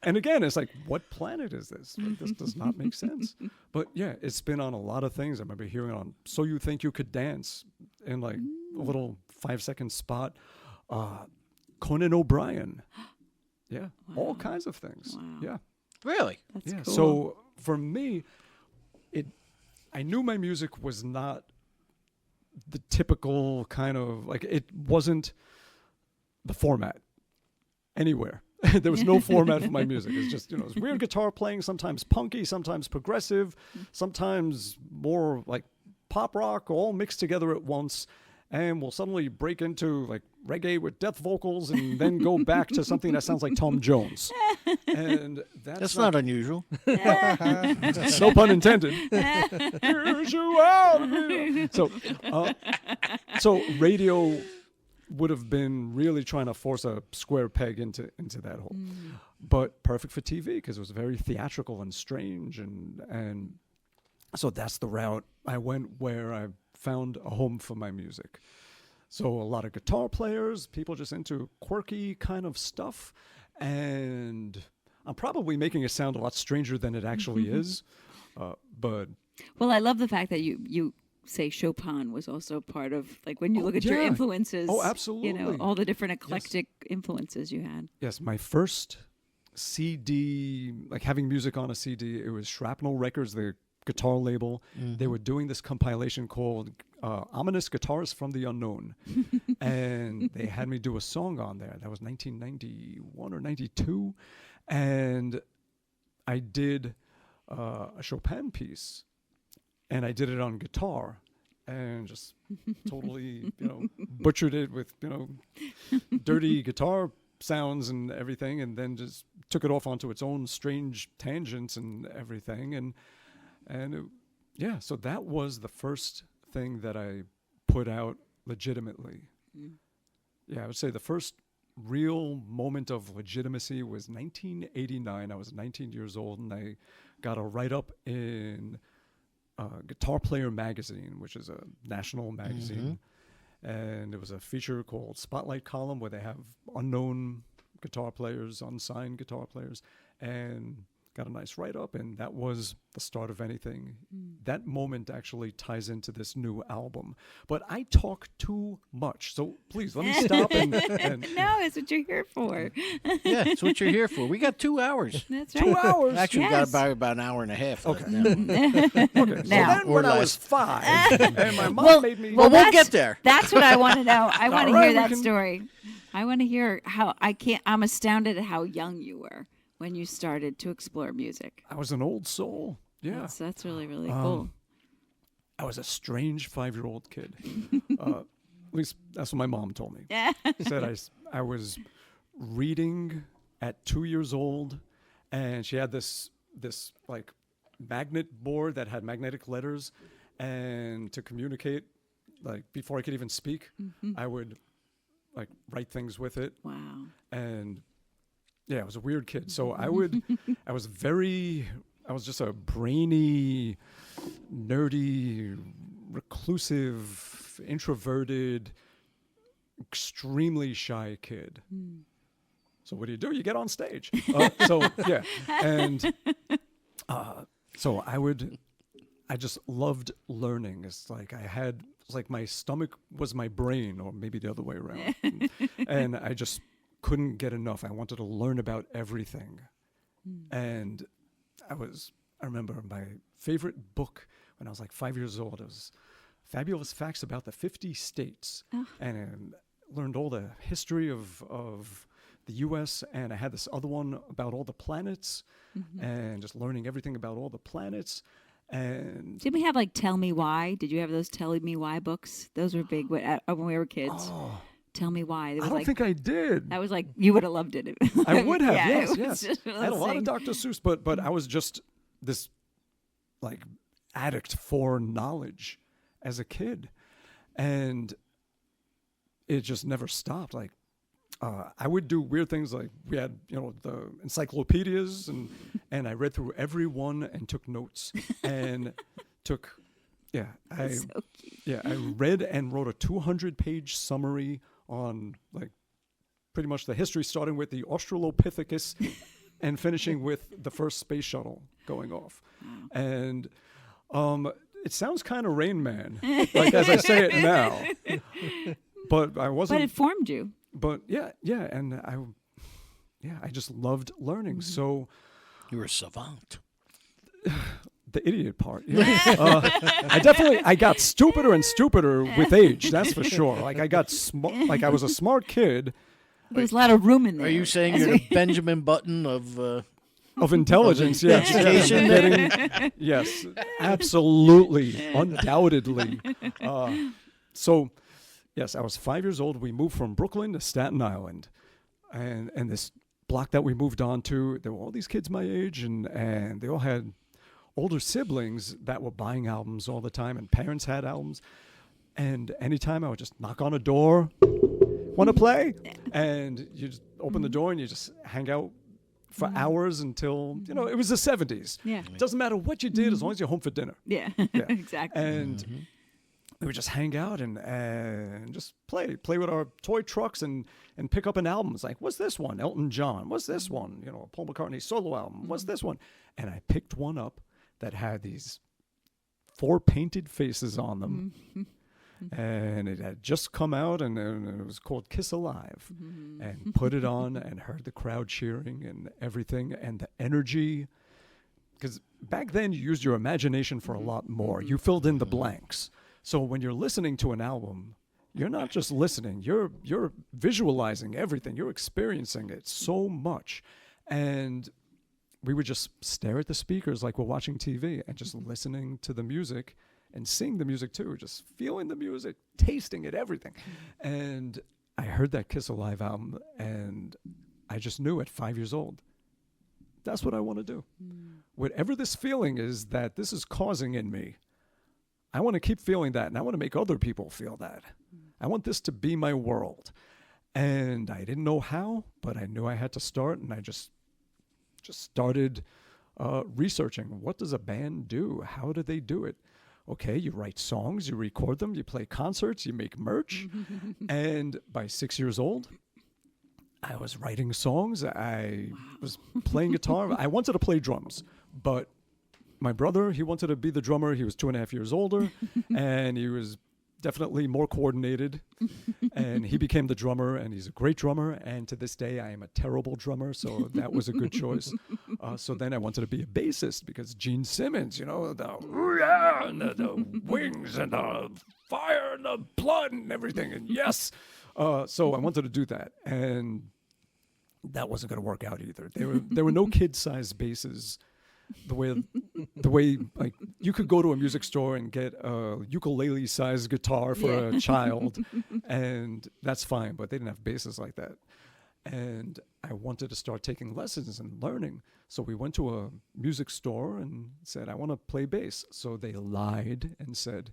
And again, it's like, what planet is this? Like, this does not make sense. But yeah, it's been on a lot of things. I remember hearing it on So You Think You Could Dance in like a little 5-second spot. Conan O'Brien. Yeah, all kinds of things. Wow. Yeah. Really? That's Yeah. cool. So for me, I knew my music was not the typical kind of, like, it wasn't the format anywhere. There was no format for my music. It's just, it's weird guitar playing, sometimes punky, sometimes progressive, sometimes more like pop rock, all mixed together at once. And we'll suddenly break into like reggae with death vocals and then go back to something that sounds like Tom Jones. And That's not unusual. no pun intended. Here's you out of here. So radio would have been really trying to force a square peg into that hole. But perfect for TV because it was very theatrical and strange. And so that's the route I went, where I found a home for my music. So a lot of guitar players, people just into quirky kind of stuff. And I'm probably making it sound a lot stranger than it actually is. But Well, I love the fact that you say Chopin was also part of, like, when you look at your yeah. influences. Oh, absolutely. You know, all the different eclectic influences you had. Yes, my first CD, like having music on a CD, it was Shrapnel Records, their guitar label. They were doing this compilation called Ominous Guitars from the Unknown. And they had me do a song on there. That was 1991 or 92. And I did a Chopin piece, and I did it on guitar and just totally, butchered it with, dirty guitar sounds and everything, and then just took it off onto its own strange tangents and everything. And so that was the first thing that I put out legitimately. Yeah, I would say the first real moment of legitimacy was 1989. I was 19 years old, and I got a write-up in Guitar Player magazine, which is a national magazine. And it was a feature called Spotlight Column, where they have unknown guitar players, unsigned guitar players, and got a nice write-up, and that was the start of anything. That moment actually ties into this new album. But I talk too much, so please let me stop and No, it's what you're here for. Yeah, it's what you're here for. We got 2 hours. That's right. 2 hours. Actually, we Yes. got about an hour and a half. Okay. Left now. Okay, so Now. then when Or I less. was 5, and my mom made me... Well, we'll that's- get there. That's what I want to know. I want to All right, hear we that can- story. I want to hear how I'm astounded at how young you were when you started to explore music. I was an old soul. Yeah. That's really, really cool. I was a strange 5-year-old kid. At least that's what my mom told me. She said I was reading at 2 years old, and she had this like magnet board that had magnetic letters, and to communicate, like before I could even speak, I would like write things with it. Wow. And yeah, I was a weird kid. So I was just a brainy, nerdy, reclusive, introverted, extremely shy kid. So what do? You get on stage. So yeah, and so I just loved learning. It's like my stomach was my brain, or maybe the other way around. And I just couldn't get enough. I wanted to learn about everything. And I remember my favorite book when I was like 5 years old. It was Fabulous Facts About the 50 States. And I learned all the history of the U.S., and I had this other one about all the planets, and just learning everything about all the planets. And Did we have like Tell Me Why? Did you have those Tell Me Why books? Those were big when we were kids. oh, Tell Me Why. It was I don't think I did. that was like, you would have loved it. I would have, Yeah, yes, it was yes. just one I had a those lot of things. Dr. Seuss, but I was just this like addict for knowledge as a kid, and it just never stopped. Like I would do weird things, like we had the encyclopedias, and I read through every one and took notes and I So cute. yeah, I read and wrote a 200-page summary on like pretty much the history, starting with the Australopithecus and finishing with the first space shuttle going off. And it sounds kind of Rain Man, like as I say it now, but I wasn't. But it formed you. But yeah, and I just loved learning. So You're a savant. the idiot part. Yeah. I got stupider and stupider with age. That's for sure. Like I got like I was a smart kid There's a lot of room in there. Are you saying you're the Benjamin Button of? of intelligence. Yes, Education. yes, absolutely, undoubtedly. So, yes, I was 5 years old. We moved from Brooklyn to Staten Island, and this block that we moved on to, there were all these kids my age, and they all had older siblings that were buying albums all the time, and parents had albums. And anytime I would just knock on a door, want to play? And you just open the door and you just hang out for hours until, it was the 70s. Yeah. It doesn't matter what you did as long as you're home for dinner. Yeah. Yeah. Exactly. And we would just hang out and just play with our toy trucks and pick up an album. It's like, what's this one? Elton John. What's this one? Paul McCartney solo album. What's this one? And I picked one up that had these 4 painted faces on them. And it had just come out, and it was called Kiss Alive. And put it on and heard the crowd cheering and everything, and the energy. Because back then you used your imagination for a lot more. You filled in the blanks. So when you're listening to an album, you're not just listening. You're visualizing everything. You're experiencing it so much. And we would just stare at the speakers like we're watching TV and just listening to the music and seeing the music too, just feeling the music, tasting it, everything. And I heard that Kiss Alive album, and I just knew at 5 years old, that's what I want to do. Whatever this feeling is that this is causing in me, I want to keep feeling that, and I want to make other people feel that. I want this to be my world. And I didn't know how, but I knew I had to start, and I just started researching, what does a band do? How do they do it? Okay, you write songs, you record them, you play concerts, you make merch. And by 6 years old, I was writing songs. I was playing guitar. I wanted to play drums, but my brother, he wanted to be the drummer. He was 2.5 years older, and he was definitely more coordinated. And he became the drummer, and he's a great drummer. And to this day, I am a terrible drummer, so that was a good choice. So then I wanted to be a bassist because Gene Simmons, the ooh-yeah, and the wings and the fire and the blood and everything. And yes, so I wanted to do that, and that wasn't going to work out either. There were no kid-sized basses. The way like you could go to a music store and get a ukulele-sized guitar for a child, and that's fine. But they didn't have basses like that. And I wanted to start taking lessons and learning. So we went to a music store and said, I want to play bass. So they lied and said,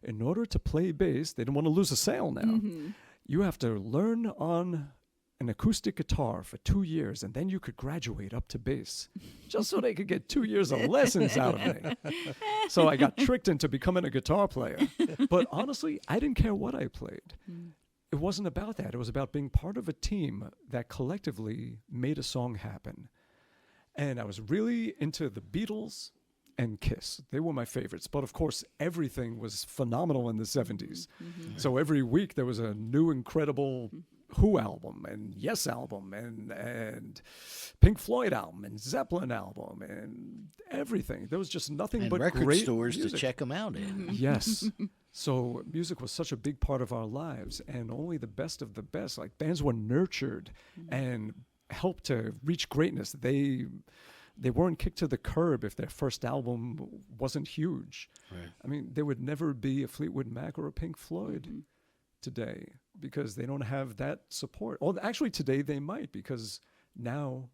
in order to play bass, they didn't want to lose a sale now. You have to learn on an acoustic guitar for 2 years, and then you could graduate up to bass, just so they could get 2 years of lessons out of me. So I got tricked into becoming a guitar player. But honestly, I didn't care what I played. It wasn't about that. It was about being part of a team that collectively made a song happen. And I was really into the Beatles and Kiss. They were my favorites. But of course, everything was phenomenal in the 70s. So every week there was a new incredible Who album and Yes album and Pink Floyd album and Zeppelin album and everything. There was just nothing and but record great stores music to check them out in. Yes. So music was such a big part of our lives, and only the best of the best, like bands were nurtured and helped to reach greatness. They weren't kicked to the curb if their first album wasn't huge. Right. I mean, there would never be a Fleetwood Mac or a Pink Floyd today because they don't have that support. Or actually today they might, because now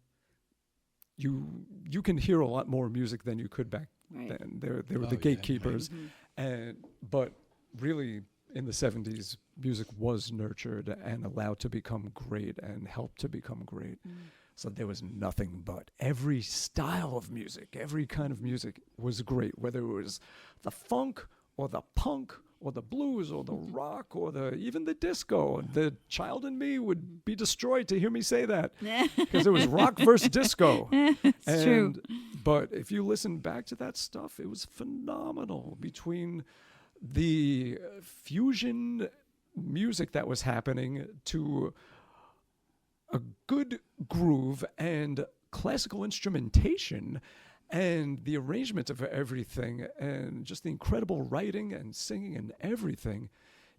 you can hear a lot more music than you could back then. They were the gatekeepers. But really in the 70s, music was nurtured and allowed to become great and helped to become great. So there was nothing but. Every style of music, every kind of music was great, whether it was the funk or the punk or the blues or the rock or even the disco. The child in me would be destroyed to hear me say that, because it was rock versus disco. It's true. But if you listen back to that stuff, it was phenomenal, between the fusion music that was happening to a good groove and classical instrumentation and the arrangement of everything and just the incredible writing and singing and everything.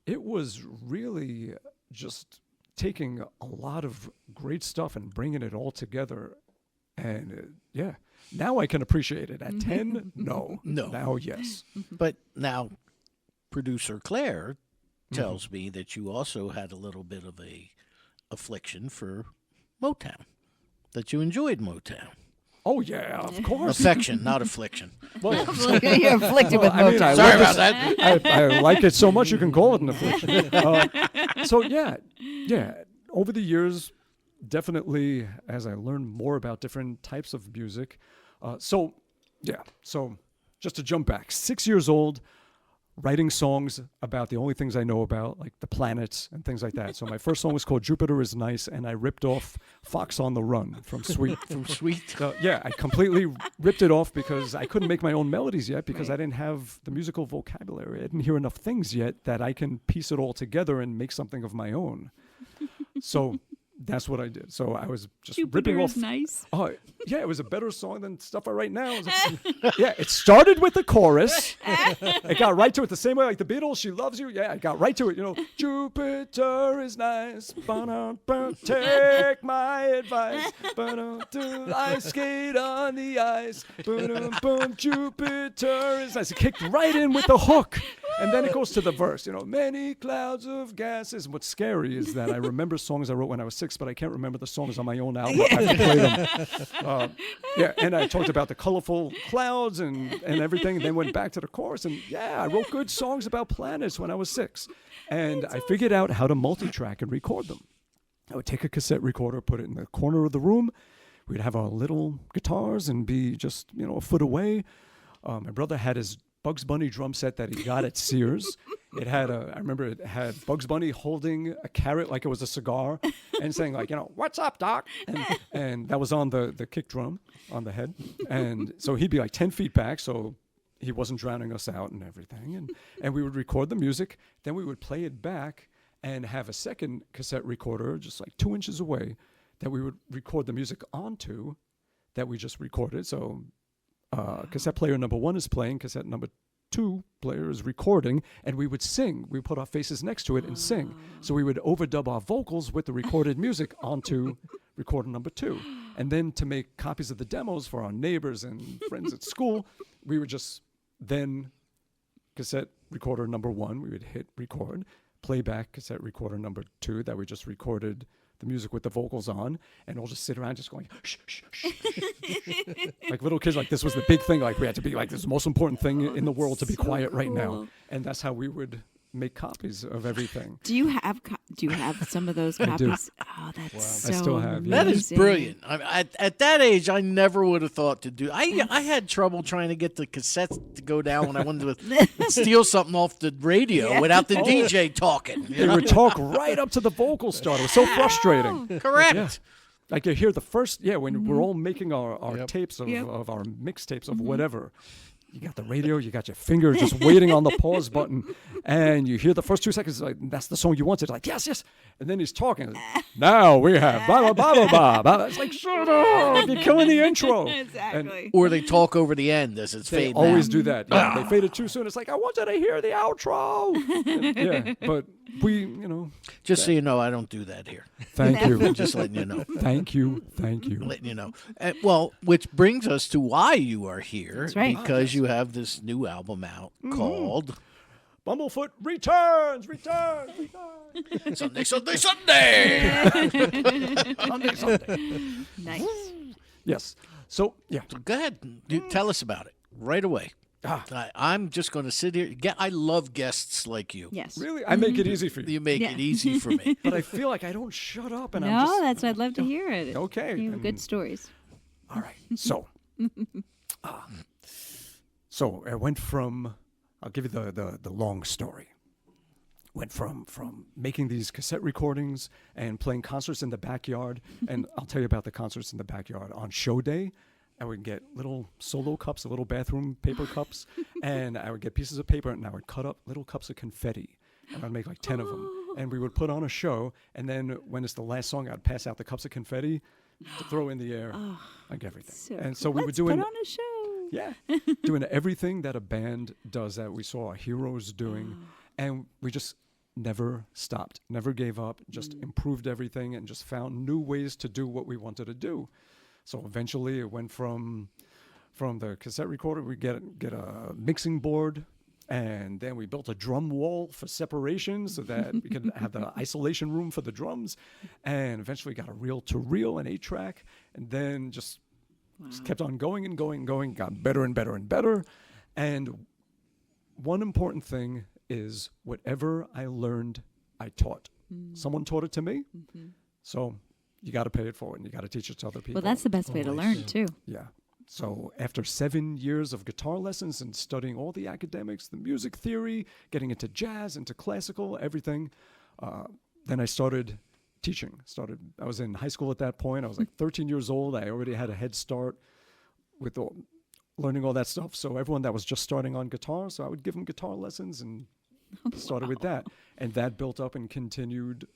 It was really just taking a lot of great stuff and bringing it all together. And now I can appreciate it. At 10, no. Now, yes. But now, producer Claire tells me that you also had a little bit of a affliction for Motown, that you enjoyed Motown. Oh, yeah, of course. Affection, not affliction. Well, You're afflicted with I mean, Motown. Sorry about that. I like it so much you can call it an affliction. So, yeah. Over the years, definitely, as I learned more about different types of music. So just to jump back, 6 years old, writing songs about the only things I know about, like the planets and things like that. So my first song was called Jupiter is Nice, and I ripped off Fox on the Run from Sweet. From Sweet. So, yeah, I completely ripped it off because I couldn't make my own melodies yet because I didn't have the musical vocabulary. I didn't hear enough things yet that I can piece it all together and make something of my own. So that's what I did. So I was just ripping Jupiter off. is nice. Oh, yeah, it was a better song than stuff I write now. Yeah, it started with the chorus. It got right to it the same way like the Beatles, She Loves You. Yeah, I got right to it. You know, Jupiter is nice. Take my advice. I skate on the ice. Jupiter is nice. It kicked right in with the hook. And then it goes to the verse, you know, many clouds of gases. And what's scary is that I remember songs I wrote when I was 6, but I can't remember the songs on my own album. I can play them. Yeah, and I talked about the colorful clouds and everything, and then went back to the chorus. And yeah, I wrote good songs about planets when I was 6. And I figured out how to multi-track and record them. I would take a cassette recorder, put it in the corner of the room. We'd have our little guitars and be just, you know, a foot away. My brother had his Bugs Bunny drum set that he got at Sears. It had I remember it had Bugs Bunny holding a carrot like it was a cigar and saying like, you know, what's up, Doc? And that was on the kick drum on the head. And so he'd be like 10 feet back, so he wasn't drowning us out and everything. And we would record the music. Then we would play it back and have a second cassette recorder just like 2 inches away that we would record the music onto that we just recorded. So cassette player number 1 is playing, cassette number 2 player is recording, and we would sing. We put our faces next to it and sing. So we would overdub our vocals with the recorded music onto recorder number 2. And then to make copies of the demos for our neighbors and friends at school, we would just then cassette recorder number 1, we would hit record, playback cassette recorder number 2 that we just recorded the music with the vocals on, and we'll just sit around just going shh, shh, shh. Like little kids, like this was the big thing, like we had to be like this is the most important thing in the world to be quiet right now. And that's how we would make copies of everything. Do you have some of those copies? I do. Oh, that's I so still have, amazing. yeah. That is brilliant. At that age, I never would have thought to do. I had trouble trying to get the cassettes to go down when I wanted to steal something off the radio without the DJ talking. They would talk right up to the vocal start. It was so frustrating. Correct. Yeah. Like you hear the first, when we're all making our Yep. tapes of our mixtapes of Mm-hmm. whatever. You got the radio, you got your finger just waiting on the pause button, and you hear the first 2 seconds, like, that's the song you wanted. Like, yes, yes. And then he's talking. Now we have blah, blah, blah, blah, blah. It's like, shut up. You're killing the intro. Exactly. Or they talk over the end as it's They fading always out. do that. Yeah, they fade it too soon. It's like, I wanted to hear the outro. Yeah, but we, Just so you know, I don't do that here. thank you. Just letting you know. Thank you. Thank you. Letting you know. Well, which brings us to why you are here. That's right. Because you have this new album out called Bumblefoot returns. Sunday, Sunday, Sunday. Sunday, Sunday. Nice. Yes. So, yeah. So go ahead. Tell us about it right away. I'm just going to sit here. I love guests like you. Yes. Really? I make it easy for you. You make Yeah. it easy for me. But I feel like I don't shut up. And I'm No, just, that's I'd love to hear it. Okay, You have good and- stories. All right. So, so I went from, I'll give you the long story. Went from making these cassette recordings and playing concerts in the backyard. And I'll tell you about the concerts in the backyard. On show day, I would get little solo cups, little bathroom paper cups, and I would get pieces of paper and I would cut up little cups of confetti. And I'd make like 10 of them. And we would put on a show. And then when it's the last song, I'd pass out the cups of confetti to throw in the air, like everything. So And so cool. we were Let's doing, put on a show. yeah, doing everything that a band does that we saw our heroes doing. And we just never stopped, never gave up, just improved everything and just found new ways to do what we wanted to do. So eventually it went from the cassette recorder, we get a mixing board, and then we built a drum wall for separation so that we could have the isolation room for the drums, and eventually got a reel-to-reel and 8-track, and then just kept on going and going and going, got better and better and better. And one important thing is whatever I learned, I taught. Someone taught it to me, so you got to pay it forward and you got to teach it to other people. Well, that's the best way to learn too. Yeah. So after 7 years of guitar lessons and studying all the academics, the music theory, getting into jazz, into classical, everything, then I started teaching. I was in high school at that point. I was like 13 years old. I already had a head start with learning all that stuff. So everyone that was just starting on guitar, so I would give them guitar lessons and started with that. And that built up and continued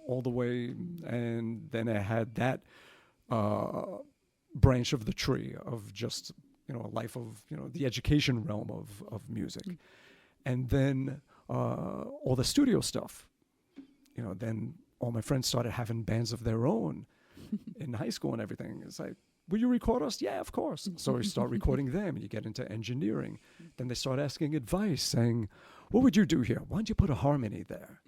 all the way. And then I had that branch of the tree of just, a life of, the education realm of music. And then all the studio stuff, then all my friends started having bands of their own in high school and everything. It's like, will you record us? Yeah, of course. So we start recording them, and you get into engineering. Then they start asking advice, saying, what would you do here? Why don't you put a harmony there?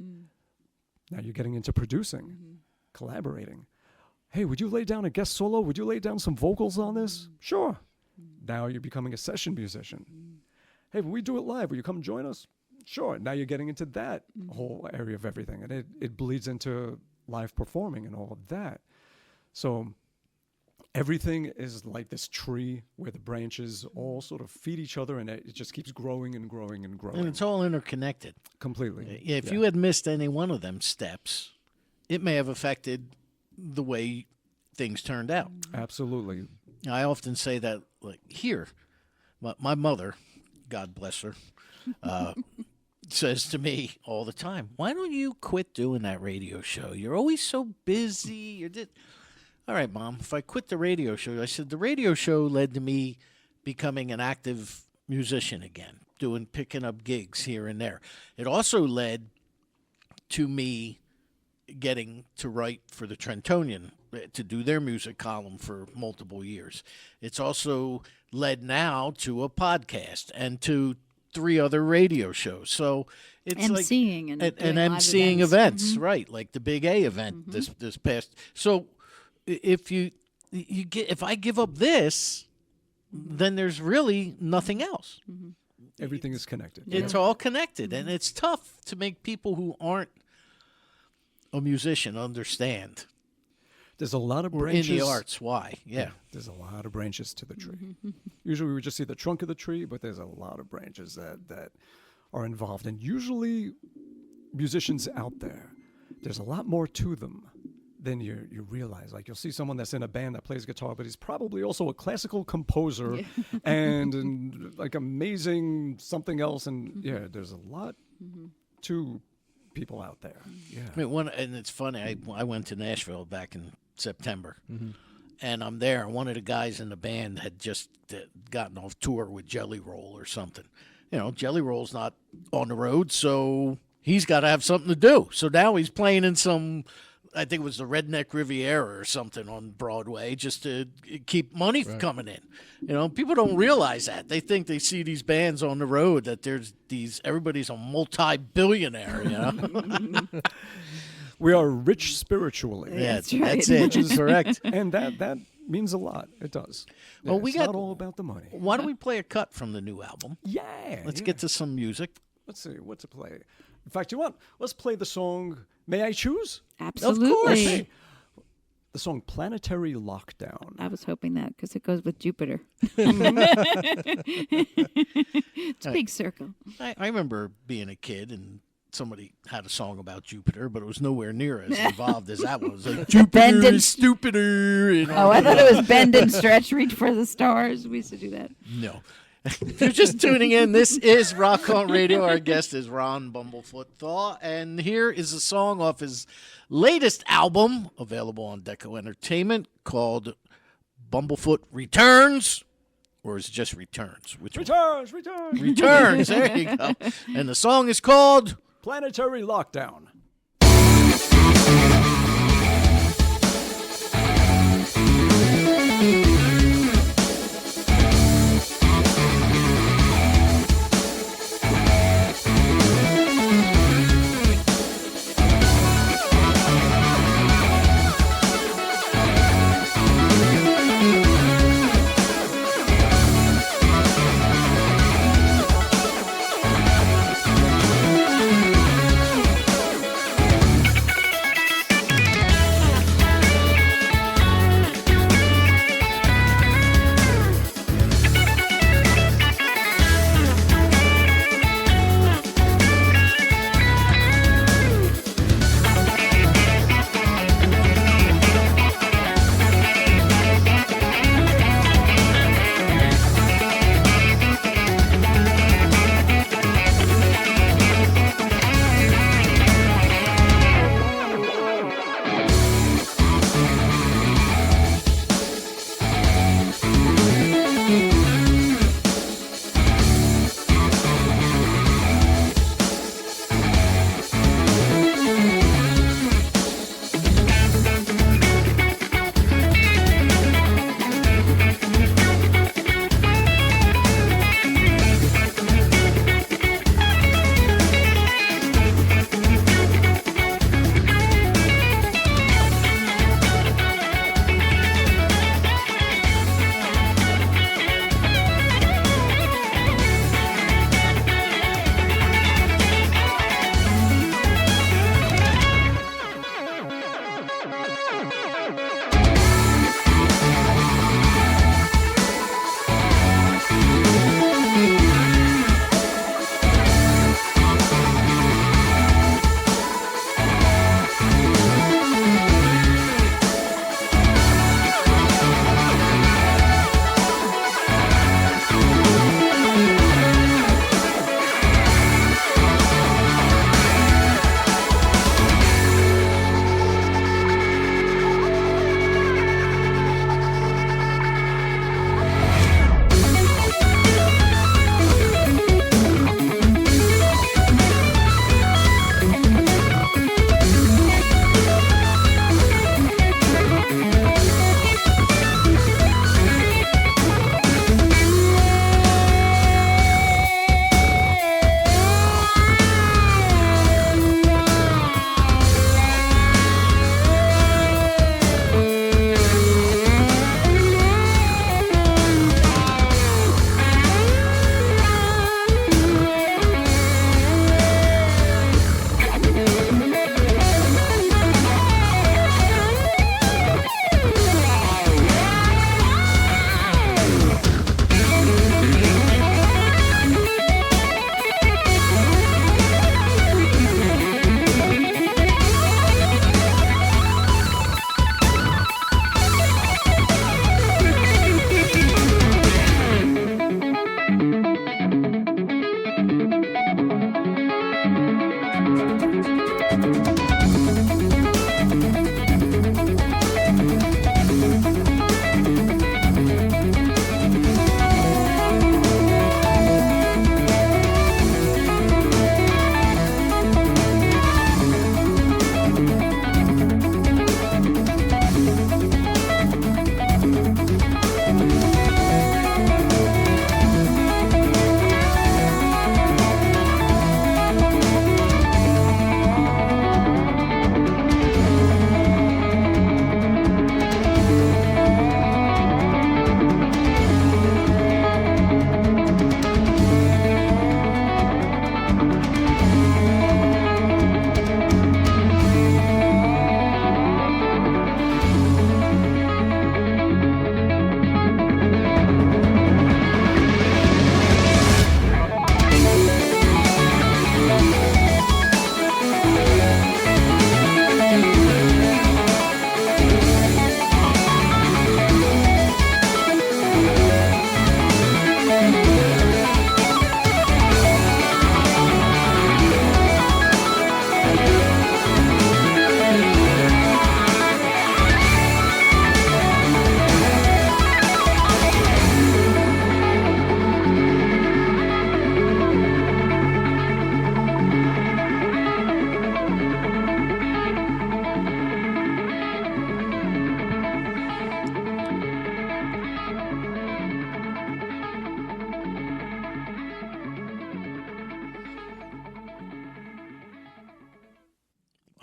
Now you're getting into producing, collaborating. Hey, would you lay down a guest solo? Would you lay down some vocals on this? Sure. Now you're becoming a session musician. Hey, when we do it live, will you come join us? Sure. Now you're getting into that whole area of everything. And it bleeds into live performing and all of that. So everything is like this tree where the branches all sort of feed each other, and it just keeps growing and growing and growing. And it's all interconnected. Completely. If you had missed any one of them steps, it may have affected the way things turned out. Absolutely. I often say that, like, here, my mother, God bless her, says to me all the time, why don't you quit doing that radio show? You're always so busy. All right, Mom, if I quit the radio show, I said, the radio show led to me becoming an active musician again, picking up gigs here and there. It also led to me getting to write for the Trentonian, to do their music column for multiple years. It's also led now to a podcast and to 3 other radio shows. So it's emceeing and doing live emceeing events, right? Like the Big A event this past. So if if I give up this, then there's really nothing else. Everything is connected. It's all connected, and it's tough to make people who aren't a musician understand. There's a lot of Or branches. in the arts, why? Yeah. There's a lot of branches to the tree. Usually we would just see the trunk of the tree, but there's a lot of branches that are involved. And usually musicians out there, there's a lot more to them than you realize. Like, you'll see someone that's in a band that plays guitar, but he's probably also a classical composer and like amazing something else. And there's a lot to people out there. Yeah. I mean, and it's funny, I went to Nashville back in September, and I'm there, and one of the guys in the band had just gotten off tour with Jelly Roll or something. Jelly Roll's not on the road, so he's got to have something to do. So now he's playing in some, I think it was the Redneck Riviera or something on Broadway, just to keep money coming in. People don't realize that. They think they see these bands on the road, that everybody's a multi-billionaire, We are rich spiritually. Yeah, That's right. that's it. Which is correct. And that means a lot. It does. Well, it's not all about the money. Why don't we play a cut from the new album? Yeah. Let's get to some music. Let's see what to play. In fact, let's play the song May I Choose? Absolutely. Okay. The song Planetary Lockdown. I was hoping that because it goes with Jupiter. It's a big circle. I remember being a kid and somebody had a song about Jupiter, but it was nowhere near as involved as that was. Like, Jupiter is stupider. Oh, I thought it was bend and stretch, reach for the stars. We used to do that. No. If you're just tuning in, this is Rock On Radio. Our guest is Ron Bumblefoot Thal, and here is a song off his latest album, available on Deco Entertainment, called Bumblefoot Returns. Or is it just Returns? Returns. Returns. There you go. And the song is called Planetary Lockdown.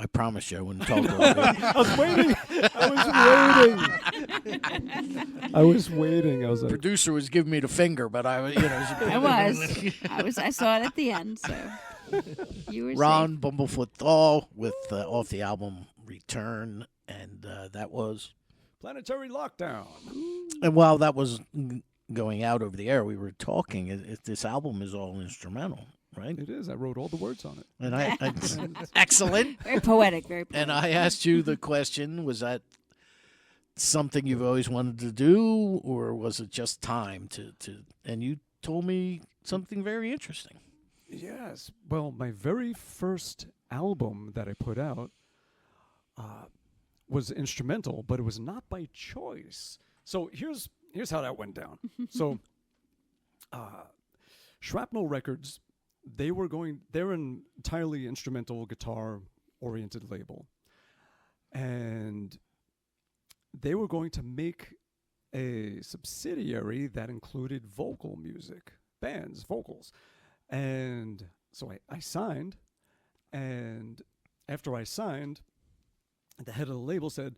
I promise you I wouldn't talk over you. I was waiting. I was waiting. I was like, Producer was giving me the finger, but I was, I saw it at the end, so you were Ron Bumblefoot Thal with off the album Return, and that was. Planetary Lockdown. And while that was going out over the air, we were talking. This album is all instrumental, right? It is. I wrote all the words on it. And I excellent. Very poetic, very poetic. And I asked you the question: was that something you've always wanted to do, or was it just time to? And you told me something very interesting. Yes. Well, my very first album that I put out was instrumental, but it was not by choice. So here's how that went down. So Shrapnel Records, they're an entirely instrumental guitar oriented label. And they were going to make a subsidiary that included vocal music, bands, vocals. And so I signed, and after I signed, the head of the label said,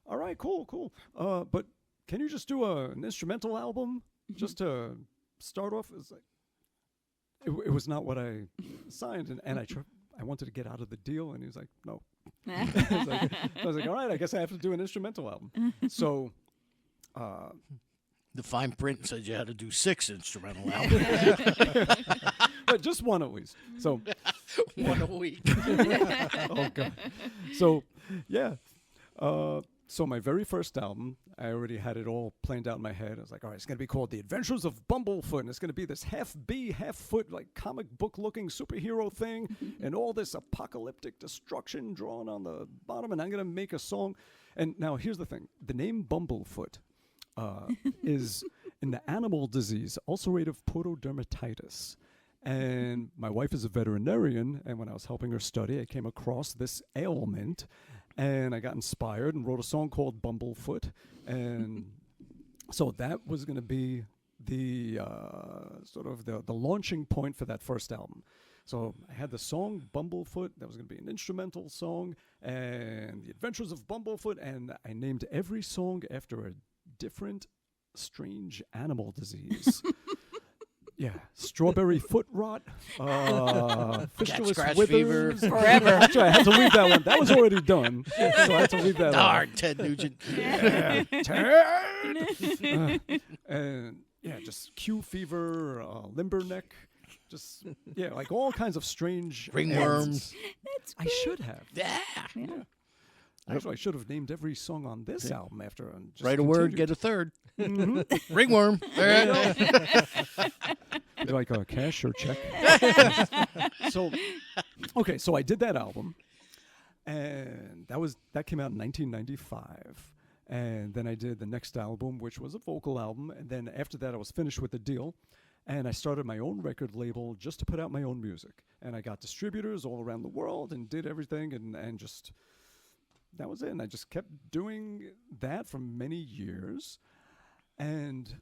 "All right, cool. But can you just do an instrumental album just to start off?" It's like it was not what I signed, and I wanted to get out of the deal, and he was like, "No." I was like, "All right, I guess I have to do an instrumental album." So. The fine print said you had to do 6 instrumental albums. But just one at least. So one a week. Oh god. So yeah. So my very first album, I already had it all planned out in my head. I was like, all right, it's gonna be called The Adventures of Bumblefoot, and it's gonna be this half bee, half foot, like comic book looking superhero thing, and all this apocalyptic destruction drawn on the bottom, and I'm gonna make a song. And now here's the thing: the name Bumblefoot is an animal disease, ulcerative pododermatitis. And my wife is a veterinarian, and when I was helping her study, I came across this ailment, and I got inspired and wrote a song called Bumblefoot. And so that was going to be the sort of the launching point for that first album. So I had the song Bumblefoot, that was going to be an instrumental song, and The Adventures of Bumblefoot, and I named every song after a different strange animal disease. Yeah, strawberry foot rot, fistulous scratch withers, fever. Forever. Actually, I had to leave that one. That was already done, so I had to leave that. Darn, Ted Nugent. Yeah, Ted. And yeah, just Q fever, limberneck, just like all kinds of strange Ringworms. I should have. Yeah. Actually, I should have named every song on this album after. And just Write a word, get a third. Ringworm. Would you like a cash or check? So I did that album, and that came out in 1995. And then I did the next album, which was a vocal album. And then after that, I was finished with the deal, and I started my own record label just to put out my own music. And I got distributors all around the world and did everything, and just. That was it. And I just kept doing that for many years. And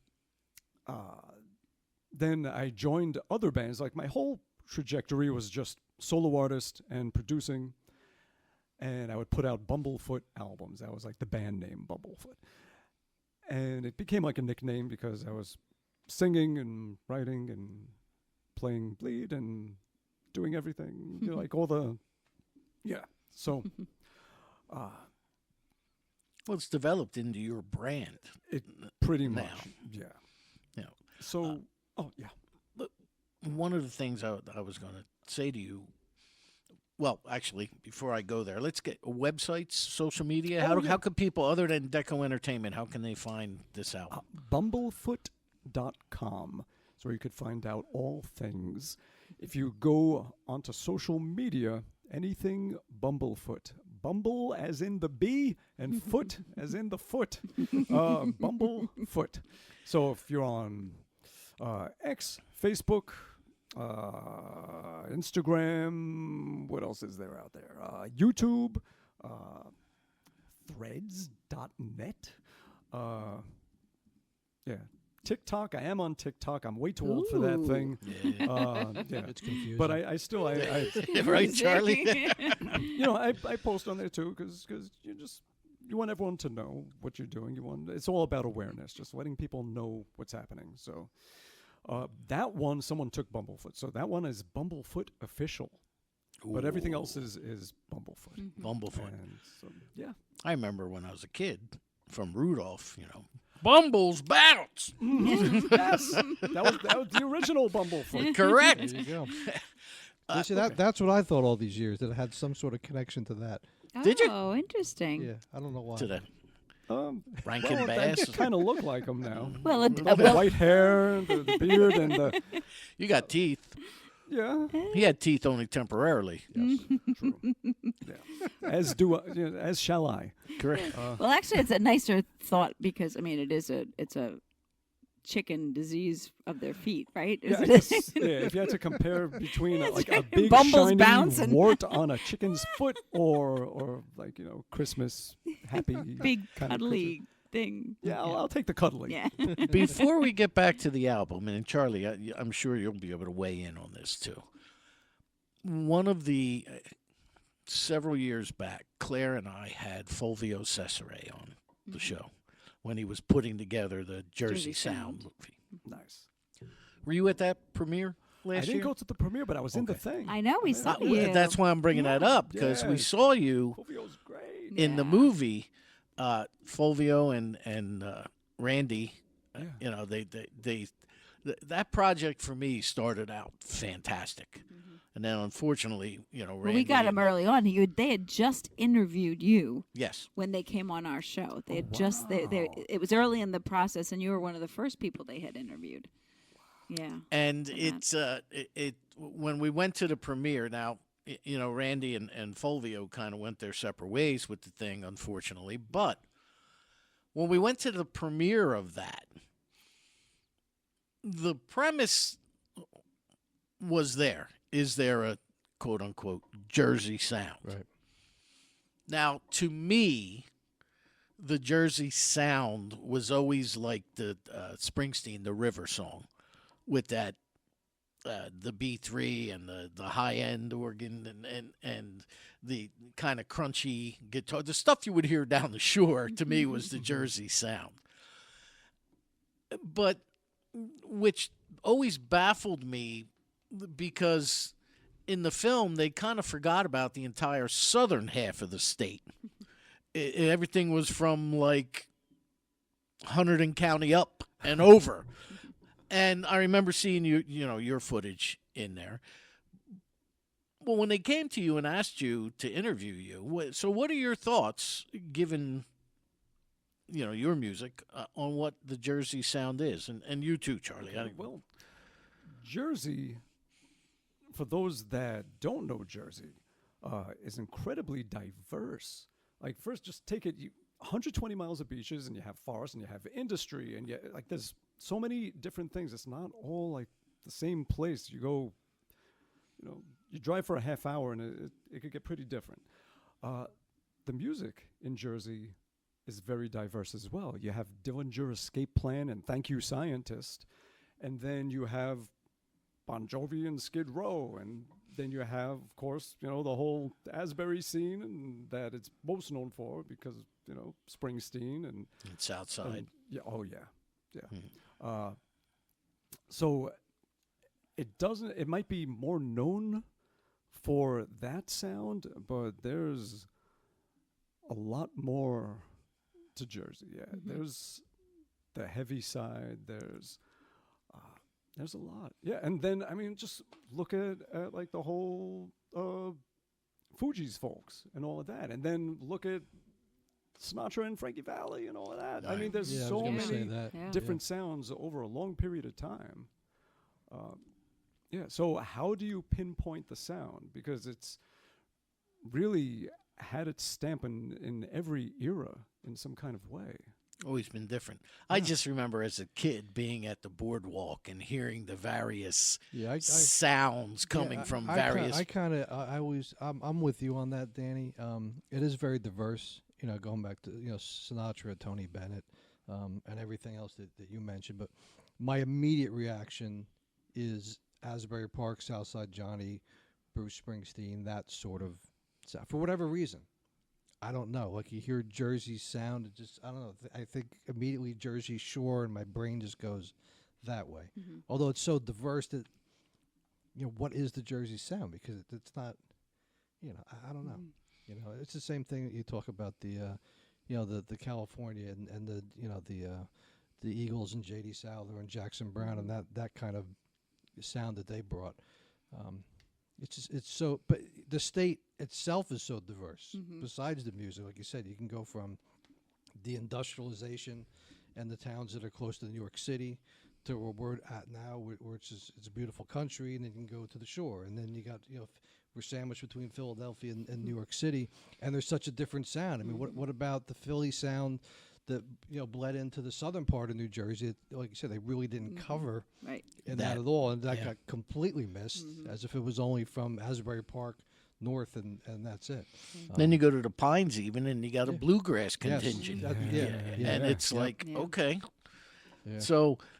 then I joined other bands. Like my whole trajectory was just solo artist and producing. And I would put out Bumblefoot albums. That was like the band name, Bumblefoot. And it became like a nickname because I was singing and writing and playing lead and doing everything. Like all the... Yeah. So... Well, it's developed into your brand. It pretty much, now. yeah. So, But one of the things I was going to say to you, well, actually, before I go there, let's get websites, social media. How can people, other than Deco Entertainment, how can they find this album? Bumblefoot.com. So you could find out all things. If you go onto social media, anything Bumblefoot. Bumble as in the bee and foot as in the foot. Bumblefoot. So if you're on X, Facebook, Instagram, what else is there out there? YouTube, threads.net. TikTok. I am on TikTok. I'm way too old for that thing. Yeah. It's confusing. But I still, I Right, Charlie? I post on there too because you want everyone to know what you're doing. It's all about awareness, just letting people know what's happening. So that one, someone took Bumblefoot. So that one is Bumblefoot Official. But everything else is Bumblefoot. Bumblefoot. And so, yeah. I remember when I was a kid from Rudolph, Bumbles bounce. Yes. That was the original Bumblefoot. Correct. There you go. See, that's what I thought all these years, that it had some sort of connection to that. Did you? Oh, interesting. Yeah, I don't know why. To the They Rankin Bass. kind of look like him now. Well, The white hair, the beard, and the You got teeth. yeah. He had teeth only temporarily. Yes, true. Yeah. As shall I. Correct. well, actually, it's a nicer thought because it's a chicken disease of their feet, right? Yeah, Isn't it? if you had to compare between a big Bumbles shiny bouncing. wart on a chicken's foot or Christmas happy Big kind of cuddly thing. Yeah, I'll take the cuddly. Yeah. Before we get back to the album, and Charlie, I'm sure you'll be able to weigh in on this too. One of the several years back, Claire and I had Fulvio Cesare on the show when he was putting together the Jersey Sound movie. Nice. Were you at that premiere I last didn't year? go to the premiere, but I was in the thing. I know we saw you. That's why I'm bringing that up, because we Yes. saw you Fulvio's great. in the Yeah. movie. Fulvio and Randy, Yeah. that project for me started out fantastic, and then unfortunately, Randy. Well, we got him early on. They had just interviewed you Yes, when they came on our show. They had it was early in the process, and you were one of the first people they had interviewed. Yeah. and it's when we went to the premiere. Now, Randy and Fulvio kind of went their separate ways with the thing, unfortunately. But when we went to the premiere of that, the premise was there. Is there a quote-unquote Jersey Sound? Right. Now, to me, the Jersey Sound was always like the Springsteen, the River song, with that the B3 and the high-end organ and the kind of crunchy guitar. The stuff you would hear down the shore, to me, was the Jersey Sound. But which always baffled me, because in the film they kind of forgot about the entire southern half of the state. Everything was from like Hunterdon County up and over. And I remember seeing your footage in there. Well, when they came to you and asked you to interview you, so what are your thoughts, given your music, on what the Jersey Sound is, and you too, Charlie? Well, Jersey, for those that don't know Jersey, is incredibly diverse. Like, first, just take it, 120 miles of beaches, and you have forests, and you have industry, and there's so many different things. It's not all like the same place. You go, you drive for a half hour, and it could get pretty different. The music in Jersey is very diverse as well. You have Dillinger Escape Plan and Thank You Scientist, and then you have Bon Jovi and Skid Row, and then you have, of course, the whole Asbury scene, and that it's most known for because Springsteen and Southside. yeah. Oh yeah. So it might be more known for that sound, but there's a lot more to Jersey. Yeah, there's the heavy side. There's a lot. Yeah, and then just look at like the whole Fugees folks and all of that, and then look at Sinatra and Frankie Valli and all of that. I mean, there's Yeah, I was so gonna say many that. different sounds over a long period of time. So how do you pinpoint the sound? Because it's really had its stamp in every era in some kind of way. Always been different. I just remember as a kid being at the boardwalk and hearing the various sounds coming from various. I'm with you on that, Danny. It is very diverse. Going back to Sinatra, Tony Bennett, and everything else that you mentioned. But my immediate reaction is Asbury Park, Southside Johnny, Bruce Springsteen, that sort of sound. For whatever reason. I don't know. Like you hear Jersey sound, it just, I don't know. I think immediately Jersey Shore, and my brain just goes that way. Although it's so diverse that, what is the Jersey sound? Because it's not, I don't know. It's the same thing that you talk about the California and the Eagles and J.D. Souther and Jackson Brown and that kind of sound that they brought. It's so, but the state itself is so diverse. Besides the music, like you said, you can go from the industrialization and the towns that are close to New York City to where we're at now, where it's a beautiful country, and then you can go to the shore, and then you got we're sandwiched between Philadelphia and New York City, and there's such a different sound. I mean, what about the Philly sound that bled into the southern part of New Jersey? Like you said, they really didn't cover in that at all, and that got completely missed, as if it was only from Asbury Park north, and that's it. Then you go to the Pines even, and you got a bluegrass contingent. And it's like, okay. Yeah.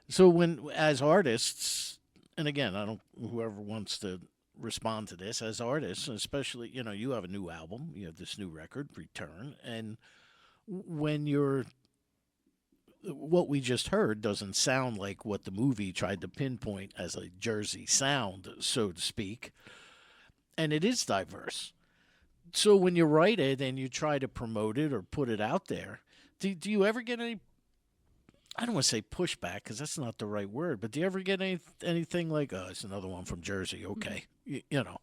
So when, as artists, and again, whoever wants to respond to this, as artists, especially, you have a new album, you have this new record, Return, and when what we just heard doesn't sound like what the movie tried to pinpoint as a Jersey sound, so to speak, and it is diverse. So when you write it and you try to promote it or put it out there, do you ever get any, I don't want to say pushback because that's not the right word, but do you ever get anything like, oh, it's another one from Jersey, okay, No.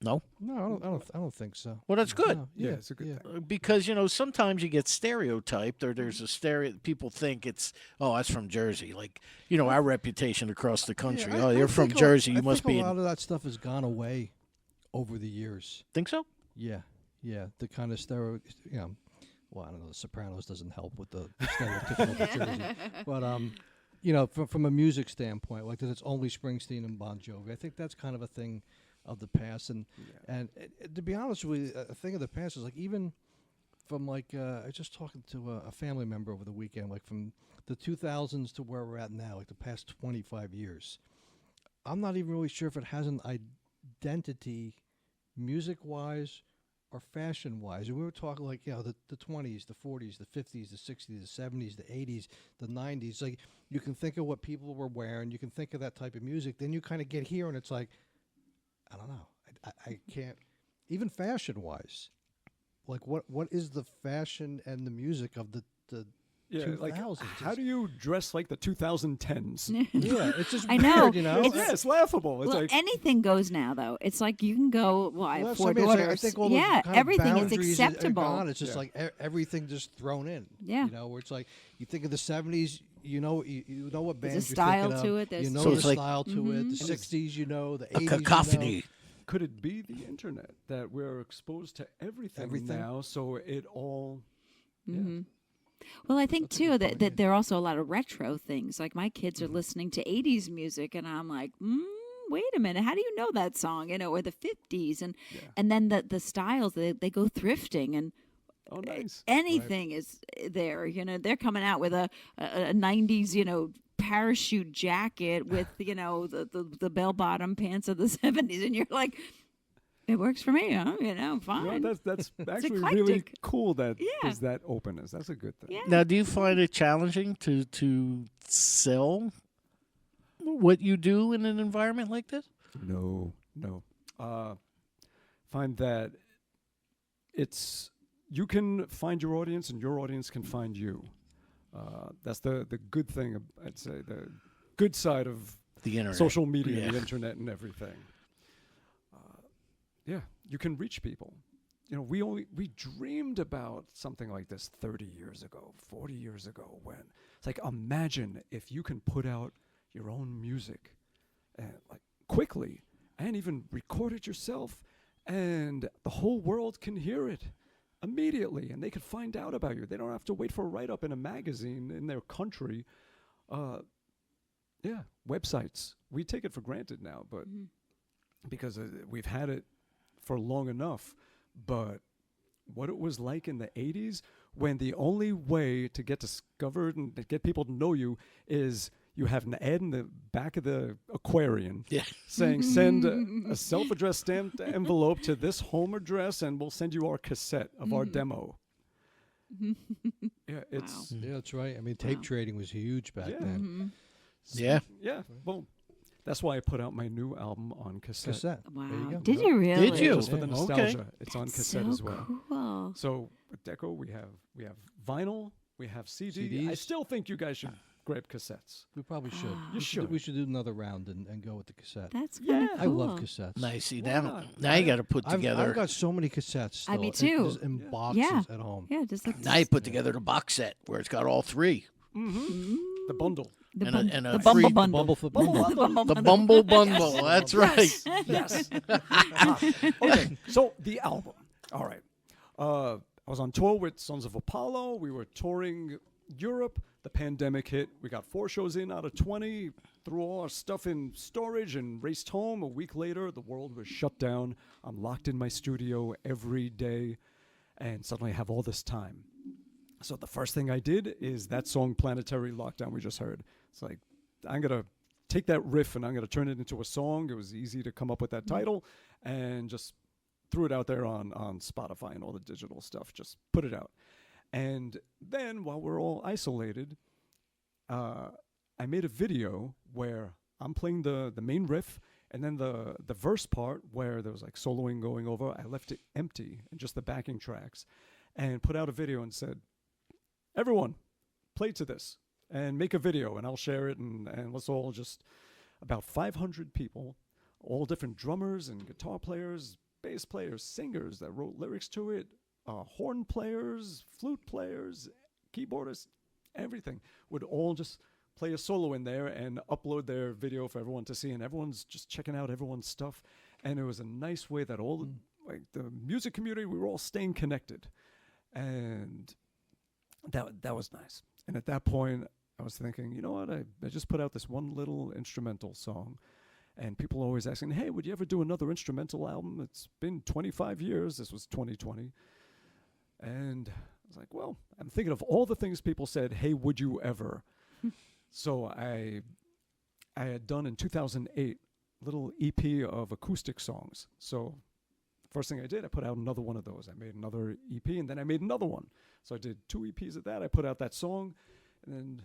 No? No, I don't think so. Well, that's good. No, Yeah, it's a good thing. Because, sometimes you get stereotyped, or there's people think it's, oh, that's from Jersey. Like, our reputation across the country. Yeah, You're from Jersey. You must be. A lot of that stuff has gone away over the years. Think so? Yeah. The kind of well, I don't know. The Sopranos doesn't help with the stereotypical Jersey, but from a music standpoint, like that, it's only Springsteen and Bon Jovi. I think that's kind of a thing of the past, and to be honest with you, a thing of the past is like even from I was just talking to a family member over the weekend, like from the 2000s to where we're at now, like the past 25 years. I'm not even really sure if it has an identity, music-wise or fashion-wise. And we were talking like the 20s, the 40s, the 50s, the 60s, the 70s, the 80s, the 90s. Like you can think of what people were wearing, you can think of that type of music. Then you kind of get here, and it's like, I don't know. I can't, even fashion-wise. Like, what is the fashion and the music of the 2000s? Like, how do you dress like the 2010s? Yeah, it's just I know. weird, It's laughable. It's Well, like anything goes now, though. It's like you can go. Well, I have that's four what I mean. It's like, daughters. I think all those kind of everything is boundaries are acceptable. gone. It's just like everything just thrown in. Yeah. Where it's like you think of the 70s, you know what bands There's a you're style thinking to of. it. There's You know So the it's like- style to it. The 60s, the 80s, Cacophony. could it be the internet that we're exposed to everything now? So it all. Well, I think That's a too good that, point, that there are also a lot of retro things. Like my kids Mm-hmm. are listening to 80s music, and I'm like, wait a minute, how do you know that song? Or the 50s, and then the styles they go thrifting, and Oh, nice. anything is there. They're coming out with a 90s parachute jacket with the bell bottom pants of the 70s, and you're like, it works for me, huh? Fine. Well, that's actually really eclectic. cool that Yeah. there's that openness. That's a good thing. Yeah. Now, do you find it challenging to sell what you do in an environment like this? No. Find that you can find your audience, and your audience can find you. That's the good thing. I'd say the good side of The internet. social media, Yeah. the internet, and everything. You can reach people. We dreamed about something like this 30 years ago, 40 years ago. When it's like, imagine if you can put out your own music, like quickly, and even record it yourself, and the whole world can hear it immediately, and they can find out about you. They don't have to wait for a write-up in a magazine in their country. Websites. We take it for granted now, but because we've had it for long enough. But what it was like in the 80s when the only way to get discovered and to get people to know you is you have an ad in the back of the aquarium Yeah. saying send a self-addressed stamped envelope to this home address and we'll send you our cassette of our demo. Yeah, it's Yeah, that's right. I mean, tape trading was huge back Yeah. then. Yeah. yeah. Well, that's why I put out my new album on cassette. Cassette. Wow. There you go. Did you really? Did you? Just for the Okay. nostalgia, it's on That's cassette so as well. Cool. So with Deco, we have vinyl, we have CD. I CDs. still think you guys should grab cassettes. We probably should. Ah. You should. We should do another round and go with the cassette. That's kind Yeah. of cool. I love cassettes. Nice. See, Why now, not? now you got to put together. I've got so many cassettes. I- me still, too. just in Yeah. boxes Yeah. at home. Yeah, just like Now you put together the box set where it's got all three. The bundle. the, and a- bum- and a the free bumble bundle. Bumblefoot Bundle. The Bumble Bundle. That's right. Yes. Okay, so the album. All right. I was on tour with Sons of Apollo. We were touring Europe. The pandemic hit. We got 4 shows in out of 20, threw all our stuff in storage and raced home. A week later, the world was shut down. I'm locked in my studio every day, and suddenly I have all this time. So the first thing I did is that song Planetary Lockdown we just heard. It's like, I'm going to take that riff and I'm going to turn it into a song. It was easy to come up with that title and just threw it out there on Spotify and all the digital stuff. Just put it out. And then while we're all isolated, I made a video where I'm playing the main riff, and then the verse part where there was like soloing going over, I left it empty and just the backing tracks, and put out a video and said, everyone, play to this and make a video and I'll share it, and let's all just, about 500 people, all different drummers and guitar players, bass players, singers that wrote lyrics to it, horn players, flute players, keyboardists, everything, would all just play a solo in there and upload their video for everyone to see, and everyone's just checking out everyone's stuff. And it was a nice way that all like the music community, we were all staying connected, and that was nice. And at that point I was thinking, you know what, I just put out this one little instrumental song, and people are always asking, hey, would you ever do another instrumental album? It's been 25 years. This was 2020. And I was like, well, I'm thinking of all the things people said, hey, would you ever? So I had done in 2008 little EP of acoustic songs. So first thing I did, I put out another one of those. I made another EP, and then I made another one. So I did 2 EPs of that. I put out that song, and then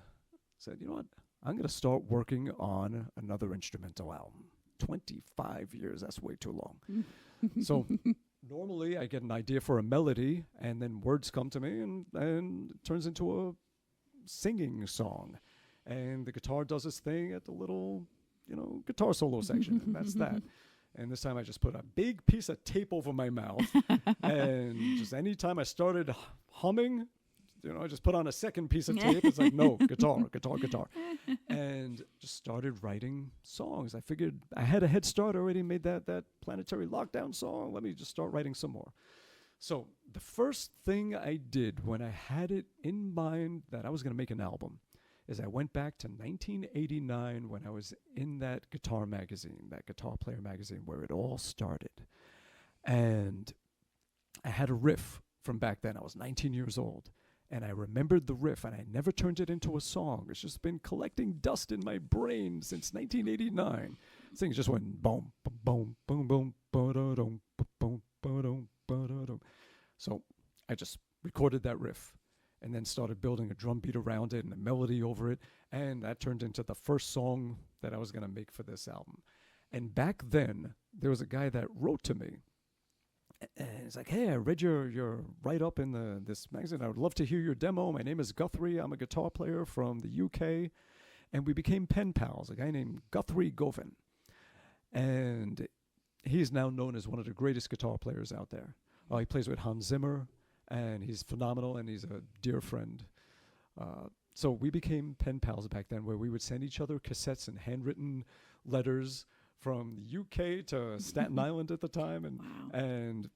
said, you know what? I'm going to start working on another instrumental album. 25 years, that's way too long. So normally I get an idea for a melody, and then words come to me, and it turns into a singing song. And the guitar does its thing at the little, guitar solo section, and that's that. And this time I just put a big piece of tape over my mouth, and just anytime I started humming, I just put on a second piece of tape. It's like, no, guitar. And just started writing songs. I figured I had a head start already, made that Planetary Lockdown song. Let me just start writing some more. So the first thing I did when I had it in mind that I was going to make an album is I went back to 1989 when I was in that guitar magazine, that Guitar Player magazine, where it all started. And I had a riff from back then. I was 19 years old. And I remembered the riff, and I never turned it into a song. It's just been collecting dust in my brain since 1989. Things just went boom, boom, boom, boom, ba-da-dum, boom, ba-dum, ba-da-dum. So I just recorded that riff and then started building a drum beat around it and a melody over it. And that turned into the first song that I was going to make for this album. And back then, there was a guy that wrote to me. And he's like, hey, I read your write-up in this magazine. I would love to hear your demo. My name is Guthrie. I'm a guitar player from the UK. And we became pen pals, a guy named Guthrie Govan. And he's now known as one of the greatest guitar players out there. He plays with Hans Zimmer, and he's phenomenal, and he's a dear friend. So we became pen pals back then, where we would send each other cassettes and handwritten letters from the UK to Staten Island at the time, and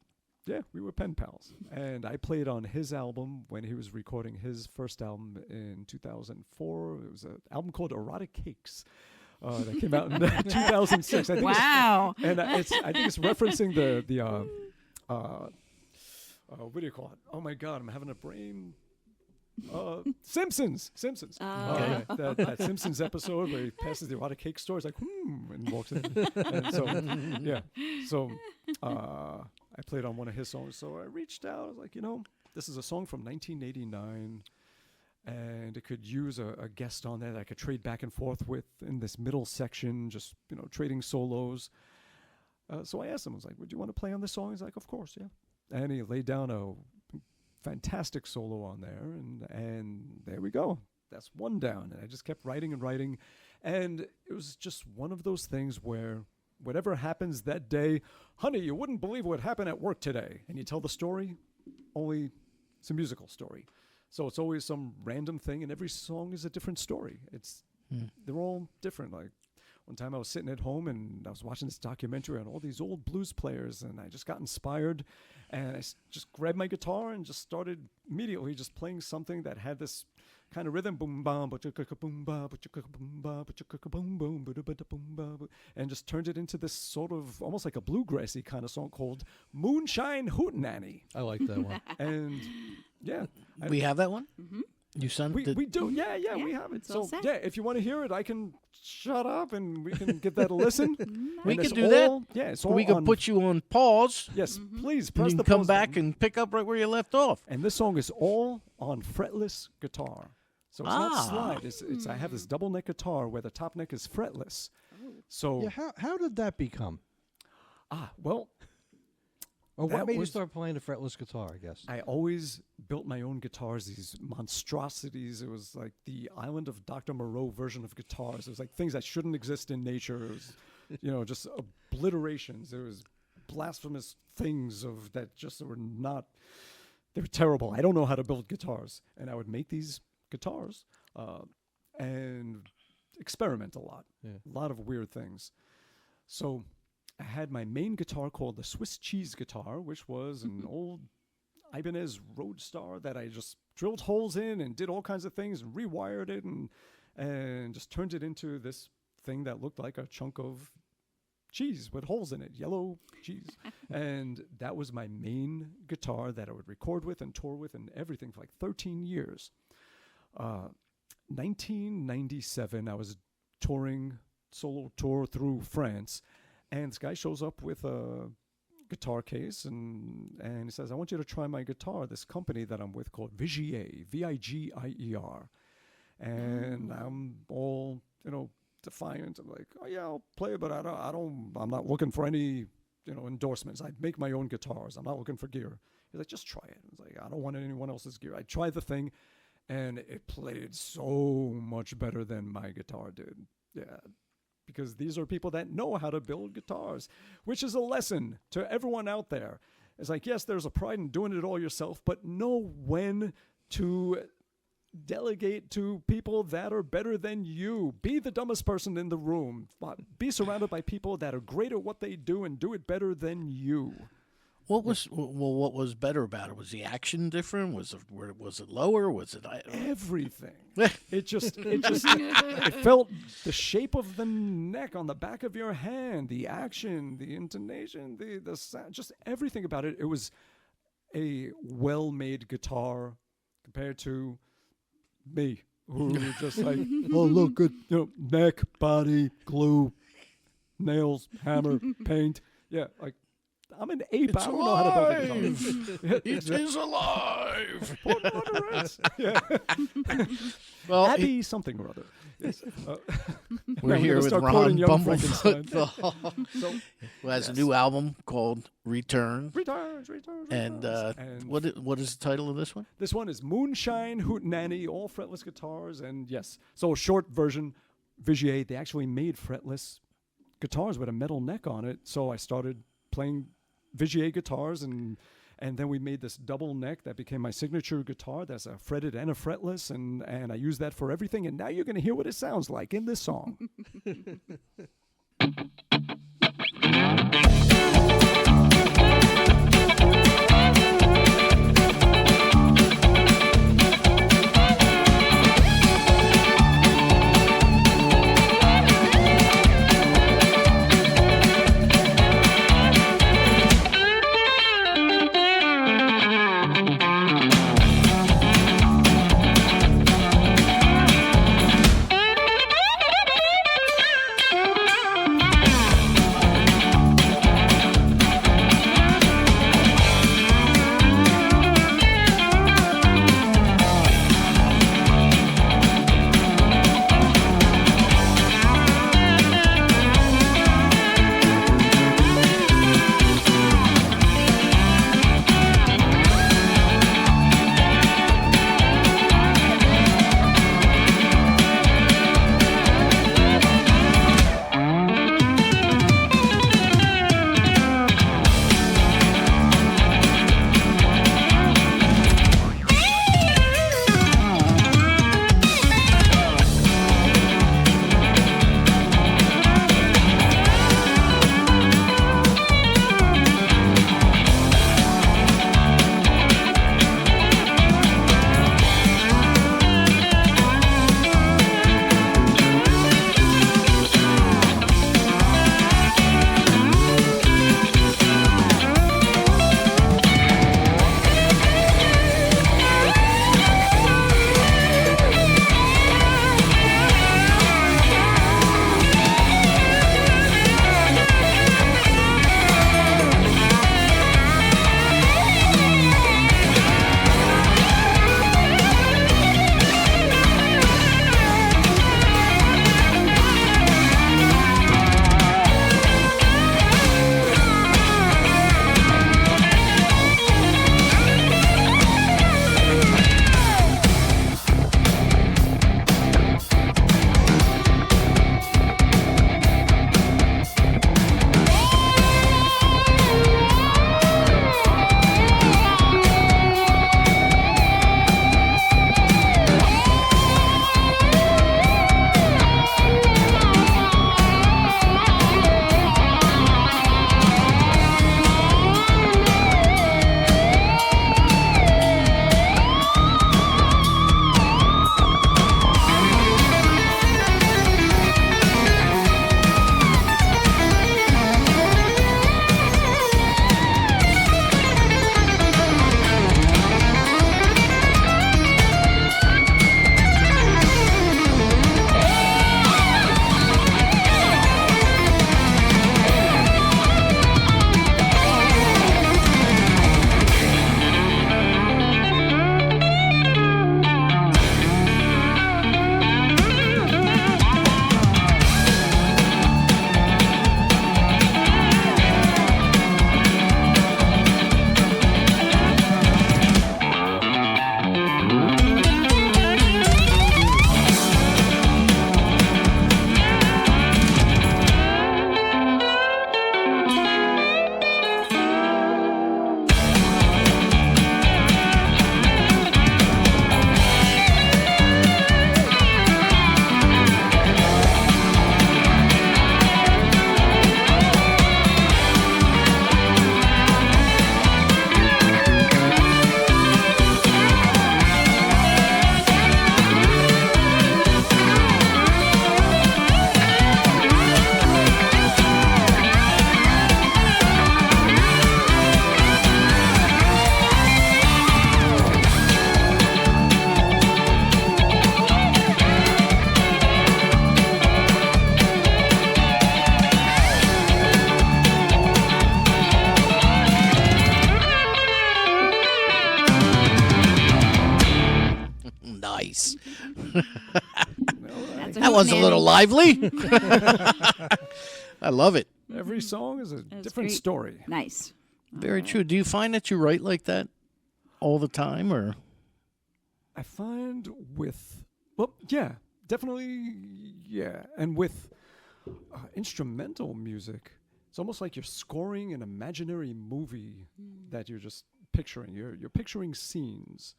yeah, we were pen pals. And I played on his album when he was recording his first album in 2004. It was an album called Erotic Cakes that came out in 2006. I think Wow. I think it's referencing the what do you call it? Oh my God, I'm having a brain. Simpsons. Oh. That Simpsons episode where he passes the erotic cake store. He's like, and walks in. And so, yeah. So, I played on one of his songs. So I reached out. I was like, this is a song from 1989, and it could use a guest on there that I could trade back and forth with in this middle section, just, trading solos. So I asked him, I was like, would you want to play on this song? He's like, of course, yeah. And he laid down a fantastic solo on there, and there we go. That's one down. And I just kept writing and writing, and it was just one of those things where whatever happens that day, honey, you wouldn't believe what happened at work today. And you tell the story, only it's a musical story. So it's always some random thing, and every song is a different story. They're all different. Like one time I was sitting at home and I was watching this documentary on all these old blues players, and I just got inspired, and I just grabbed my guitar and just started immediately just playing something that had this kind of rhythm, boom bam, boom ba, boom ba, boom boom, boom ba, and just turned it into this sort of almost like a bluegrassy kind of song called Moonshine Hootenanny. I like that one. And yeah, We have that one? Mm-hmm. You sent we do. Yeah, we have it. it's all So set. yeah, if you want to hear it, I can shut up and we can give that a listen. We And can it's do that. all- Yeah, it's all We can on- put you on pause, Yes, please and press you the can come pause back button. and pick up right where you left off. And this song is all on fretless guitar. So it's not slide. It's I have this double neck guitar where the top neck is fretless. So Yeah, how did that become? well, Or That what made you was- start playing the fretless guitar, I guess? I always built my own guitars, these monstrosities. It was like the Island of Dr. Moreau version of guitars. It was like things that shouldn't exist in nature. It was, just obliterations. There was blasphemous things of that just were not, they were terrible. I don't know how to build guitars. And I would make these guitars and experiment a lot. Yeah. A lot of weird things. So I had my main guitar called the Swiss cheese guitar, which was an old Ibanez Roadstar that I just drilled holes in and did all kinds of things and rewired it and just turned it into this thing that looked like a chunk of cheese with holes in it, yellow cheese. And that was my main guitar that I would record with and tour with and everything for like 13 years. 1997, I was touring, solo tour through France, and this guy shows up with a guitar case and he says, I want you to try my guitar, this company that I'm with called Vigier, Vigier. And I'm all, defiant. I'm like, oh yeah, I'll play, but I'm not looking for any, endorsements. I make my own guitars. I'm not looking for gear. He's like, just try it. I was like, I don't want anyone else's gear. I tried the thing and it played so much better than my guitar did. Yeah. Because these are people that know how to build guitars, which is a lesson to everyone out there. It's like, yes, there's a pride in doing it all yourself, but know when to delegate to people that are better than you. Be the dumbest person in the room. Be surrounded by people that are great at what they do and do it better than you. What was better about it? Was the action different? Was it lower? Was it Everything. It felt the shape of the neck on the back of your hand, the action, the intonation, the sound, just everything about it. It was a well-made guitar compared to me, who just like, oh, look good, neck, body, glue, nails, hammer, paint. Yeah, like, I'm an ape. I don't know how to build a guitar. It is alive. Put it on the rest. Yeah. Well, Abby something or other. Yes. we're now here with start Ron quoting Young Bumblefoot Frankenstein. Thal, So, who has a yes. new album called Return. returns. And what is the title of this one? This one is Moonshine Hootenanny, all fretless guitars, and yes. So a short version, Vigier, they actually made fretless guitars with a metal neck on it. So I started playing Vigier guitars, and then we made this double neck that became my signature guitar. That's a fretted and a fretless, and I use that for everything. And now you're going to hear what it sounds like in this song. That was a hooting, little Andy. lively. I love it. Every song is a That's different great. story. Nice. Very true. Do you find that you write like that all the time, or? I find with, well, yeah, definitely, yeah. And with instrumental music, it's almost like you're scoring an imaginary movie that you're just picturing. You're picturing scenes,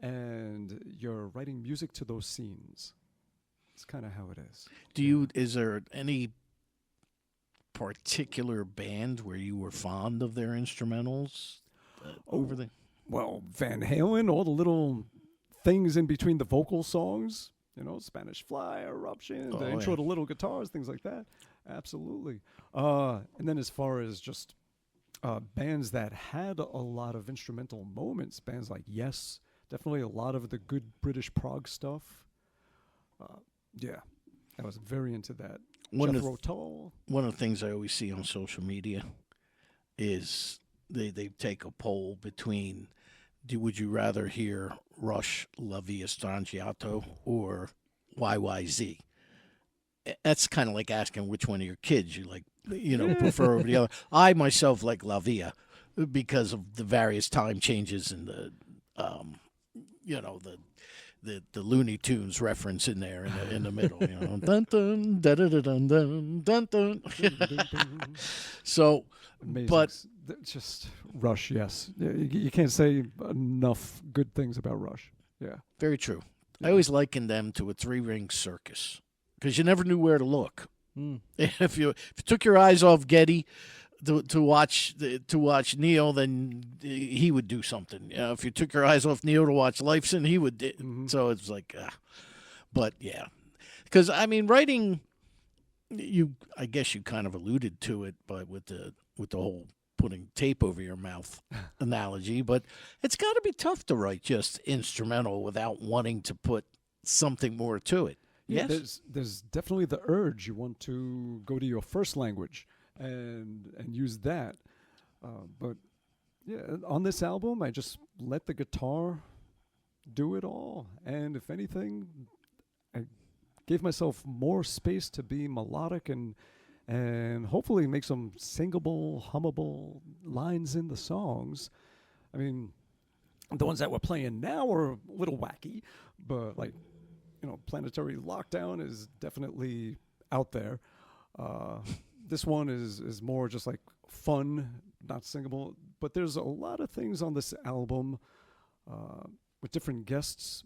and you're writing music to those scenes. It's kind of how it is. Is there any particular band where you were fond of their instrumentals over the? Well, Van Halen, all the little things in between the vocal songs, Spanish Fly, Eruption, the intro to little guitars, things like that. Absolutely. And then as far as just bands that had a lot of instrumental moments, bands like Yes, definitely a lot of the good British prog stuff. Yeah, I was very into that. Jethro Tull. One of the things I always see on social media is they take a poll between would you rather hear Rush, La Via Strangiato, or YYZ? That's kind of like asking which one of your kids you like, prefer over the other. I myself like La Via because of the various time changes and the Looney Tunes reference in there in the middle. Dun dun da da da dun dun dun dun. So, Amazing. but Just Rush, yes. Yeah, you can't say enough good things about Rush. Yeah. very true. I always likened them to a 3-ring circus because you never knew where to look. If you took your eyes off Getty to watch Neil, then he would do something. If you took your eyes off Neil to watch Lifeson, he would. So it's like, but yeah, because I mean, writing. I guess you kind of alluded to it, but with the whole putting tape over your mouth analogy, but it's got to be tough to write just instrumental without wanting to put something more to it. Yeah, Yes? there's definitely the urge. You want to go to your first language and use that. But yeah, on this album, I just let the guitar do it all. And if anything, I gave myself more space to be melodic and hopefully make some singable, hummable lines in the songs. I mean, the ones that we're playing now are a little wacky, but like, Planetary Lockdown is definitely out there. This one is more just like fun, not singable. But there's a lot of things on this album with different guests.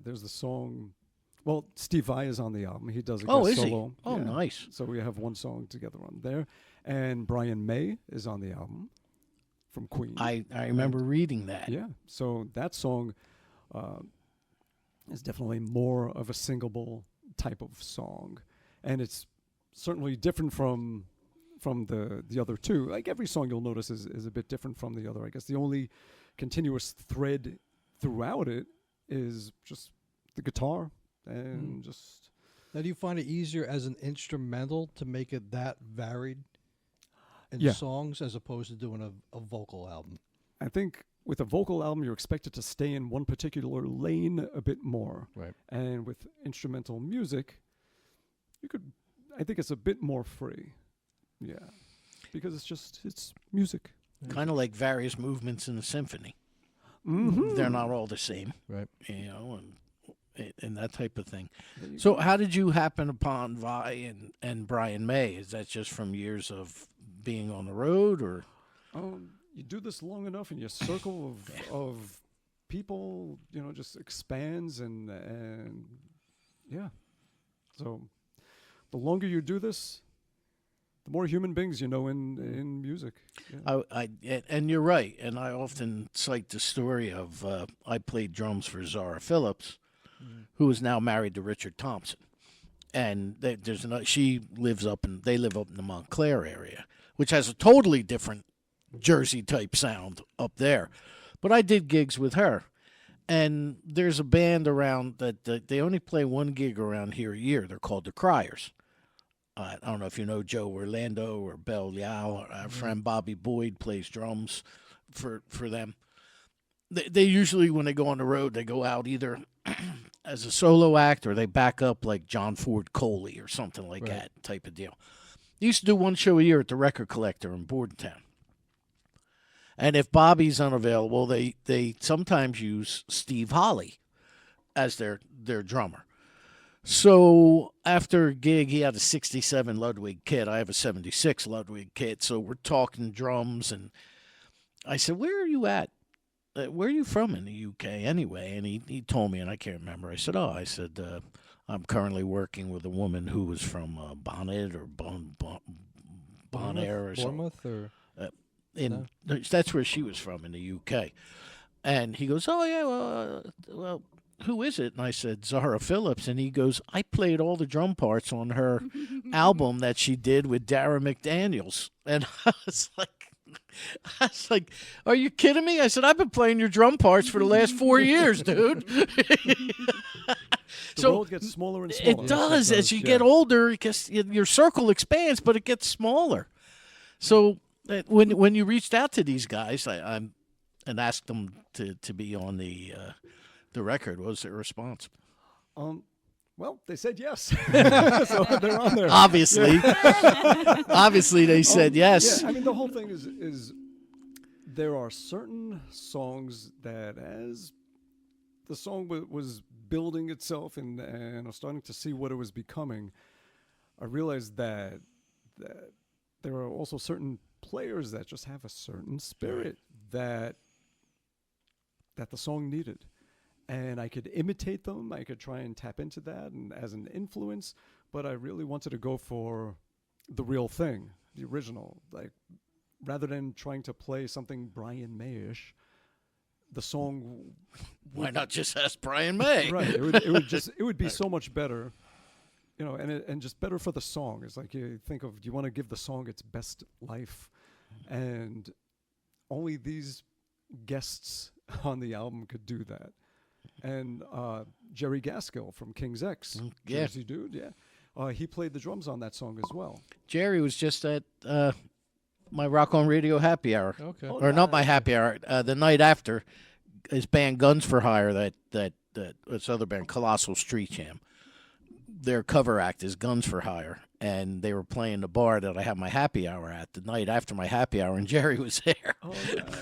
There's the song. Well, Steve Vai is on the album. He does a guest Is solo. he? Oh, Yeah. nice. So we have one song together on there. And Brian May is on the album from Queen. I remember reading that. Yeah. So that song is definitely more of a singable type of song. And it's certainly different from the other two. Like every song you'll notice is a bit different from the other. I guess the only continuous thread throughout it is just the guitar and just... Now, do you find it easier as an instrumental to make it that varied in Yeah. songs as opposed to doing a vocal album? I think with a vocal album, you're expected to stay in one particular lane a bit more. Right. And with instrumental music, I think it's a bit more free. Yeah. Because it's music. Kind of like various movements in a symphony. Mm-hmm. They're not all the same, Right. And that type of thing. So how did you happen upon Vi and Brian May? Is that just from years of being on the road, or? You do this long enough and your circle of people, just expands and yeah. So the longer you do this, the more human beings you know in music. Yeah. And you're right. And I often cite the story of I played drums for Zara Phillips, who is now married to Richard Thompson, and they live up in the Montclair area, which has a totally different Jersey type sound up there. But I did gigs with her, and there's a band around that they only play one gig around here a year. They're called the Criers. I don't know if you know Joe Orlando or Bell Yao. Our friend Bobby Boyd plays drums for them. They usually, when they go on the road, they go out either as a solo act or they back up like John Ford Coley or something like Right. that type of deal. They used to do one show a year at the Record Collector in Bordentown. And if Bobby's unavailable, they sometimes use Steve Holly as their drummer. So after a gig, he had a 67 Ludwig kit. I have a 76 Ludwig kit. So we're talking drums. And I said, where are you at? Where are you from in the UK anyway? And he told me, and I can't remember. I said, I'm currently working with a woman who was from Bonnet or Bonaire or something. Bournemouth or That's where she was from in the UK. And he goes, oh, yeah, well, who is it? And I said, Zara Phillips. And he goes, I played all the drum parts on her album that she did with Dara McDaniels. And I was like, are you kidding me? I said, I've been playing your drum parts for the last 4 years, dude. The world gets smaller and smaller. It does. As you get older, your circle expands, but it gets smaller. So when you reached out to these guys, and asked them to be on the record, what was their response? Well, they said yes. So they're on there. Obviously. Obviously, they said yes. Yeah, I mean, the whole thing is there are certain songs that as the song was building itself and I was starting to see what it was becoming, I realized that there are also certain players that just have a certain spirit that the song needed. And I could imitate them. I could try and tap into that and as an influence, but I really wanted to go for the real thing, the original. Like, rather than trying to play something Brian May-ish, the song. Why not just ask Brian May? Right. It would be so much better, and just better for the song. It's like you think of, do you want to give the song its best life? And only these guests on the album could do that. And Jerry Gaskill from King's X, yeah. Jersey dude, yeah. He played the drums on that song as well. Jerry was just at my Rock on Radio happy hour. Okay. Or not my happy hour, the night after. His band Guns for Hire, that this other band, Colossal Street Jam. Their cover act is Guns for Hire, and they were playing the bar that I have my happy hour at the night after my happy hour, and Jerry was there. Oh,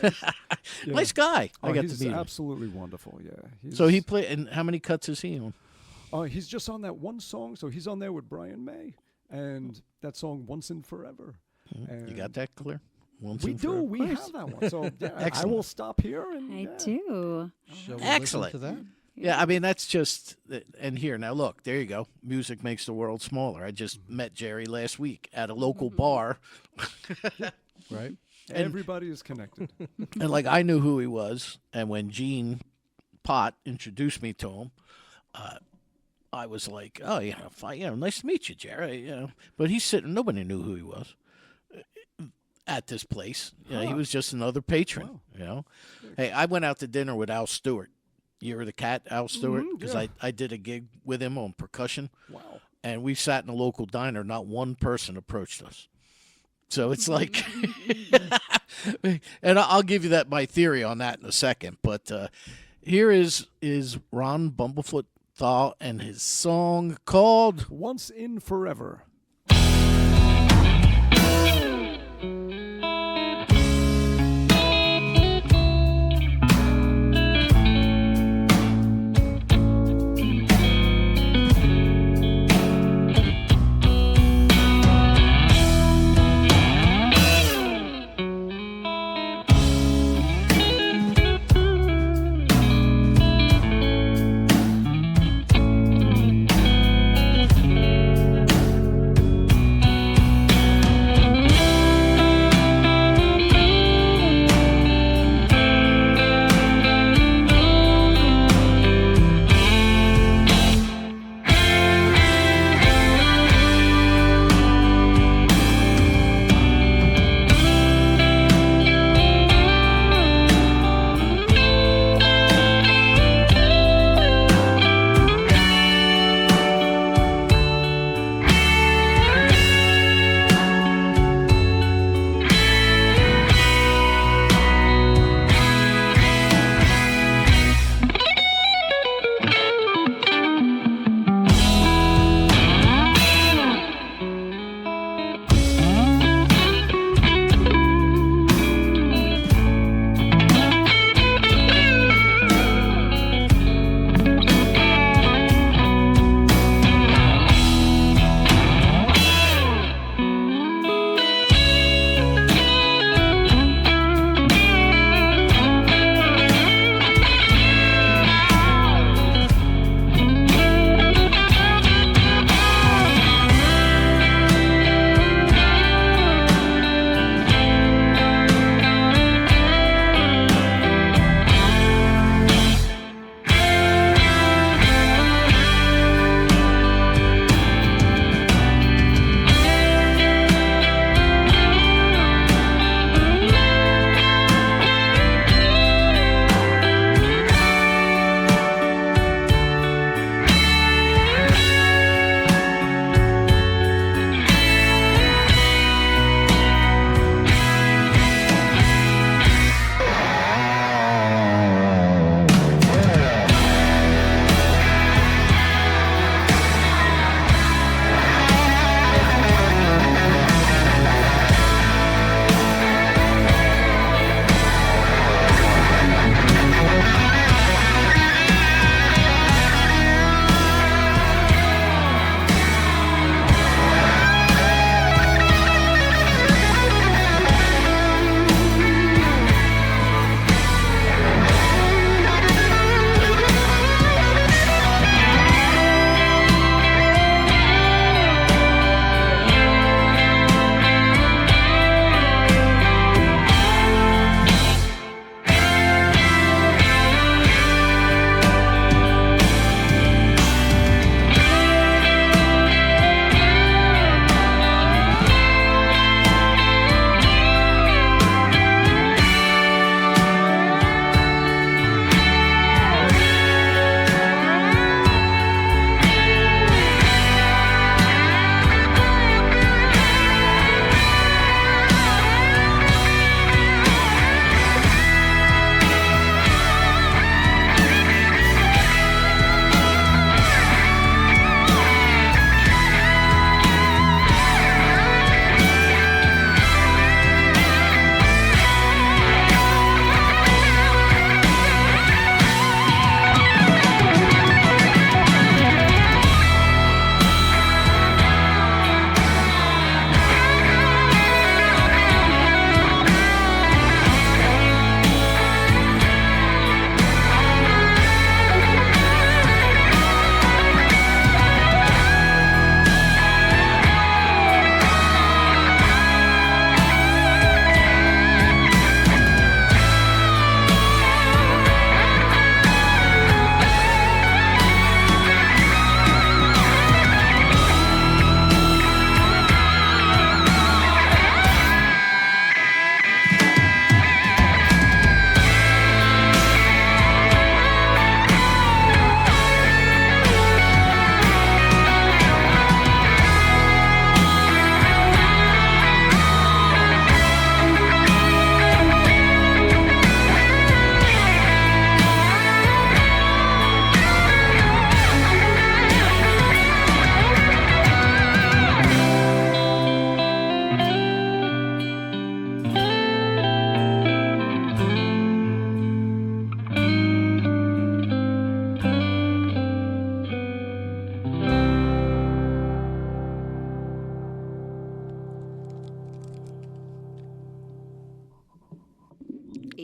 nice. Yeah. Nice guy. I got he's to meet him. absolutely wonderful, yeah. So he played, and how many cuts is he on? He's just on that one song, so he's on there with Brian May, and that song Once and Forever. You got that clear? Once We and do. forever. We have that one. So yeah, I Excellent. will stop here. And I yeah. do. Shall we Excellent. listen to that? Yeah, I mean, that's just, and here, now look, there you go. Music makes the world smaller. I just met Jerry last week at a local bar. Right. Everybody is connected. And like, I knew who he was. And when Gene Pott introduced me to him, I was like, oh, nice to meet you, Jerry. But he's sitting, nobody knew who he was at this place. He was just another patron, Hey, I went out to dinner with Al Stewart. You were the cat, Al Stewart? Because I did a gig with him on percussion. Wow. And we sat in a local diner. Not one person approached us. So it's like, and I'll give you my theory on that in a second. But here is Ron Bumblefoot Thal and his song called Once in Forever.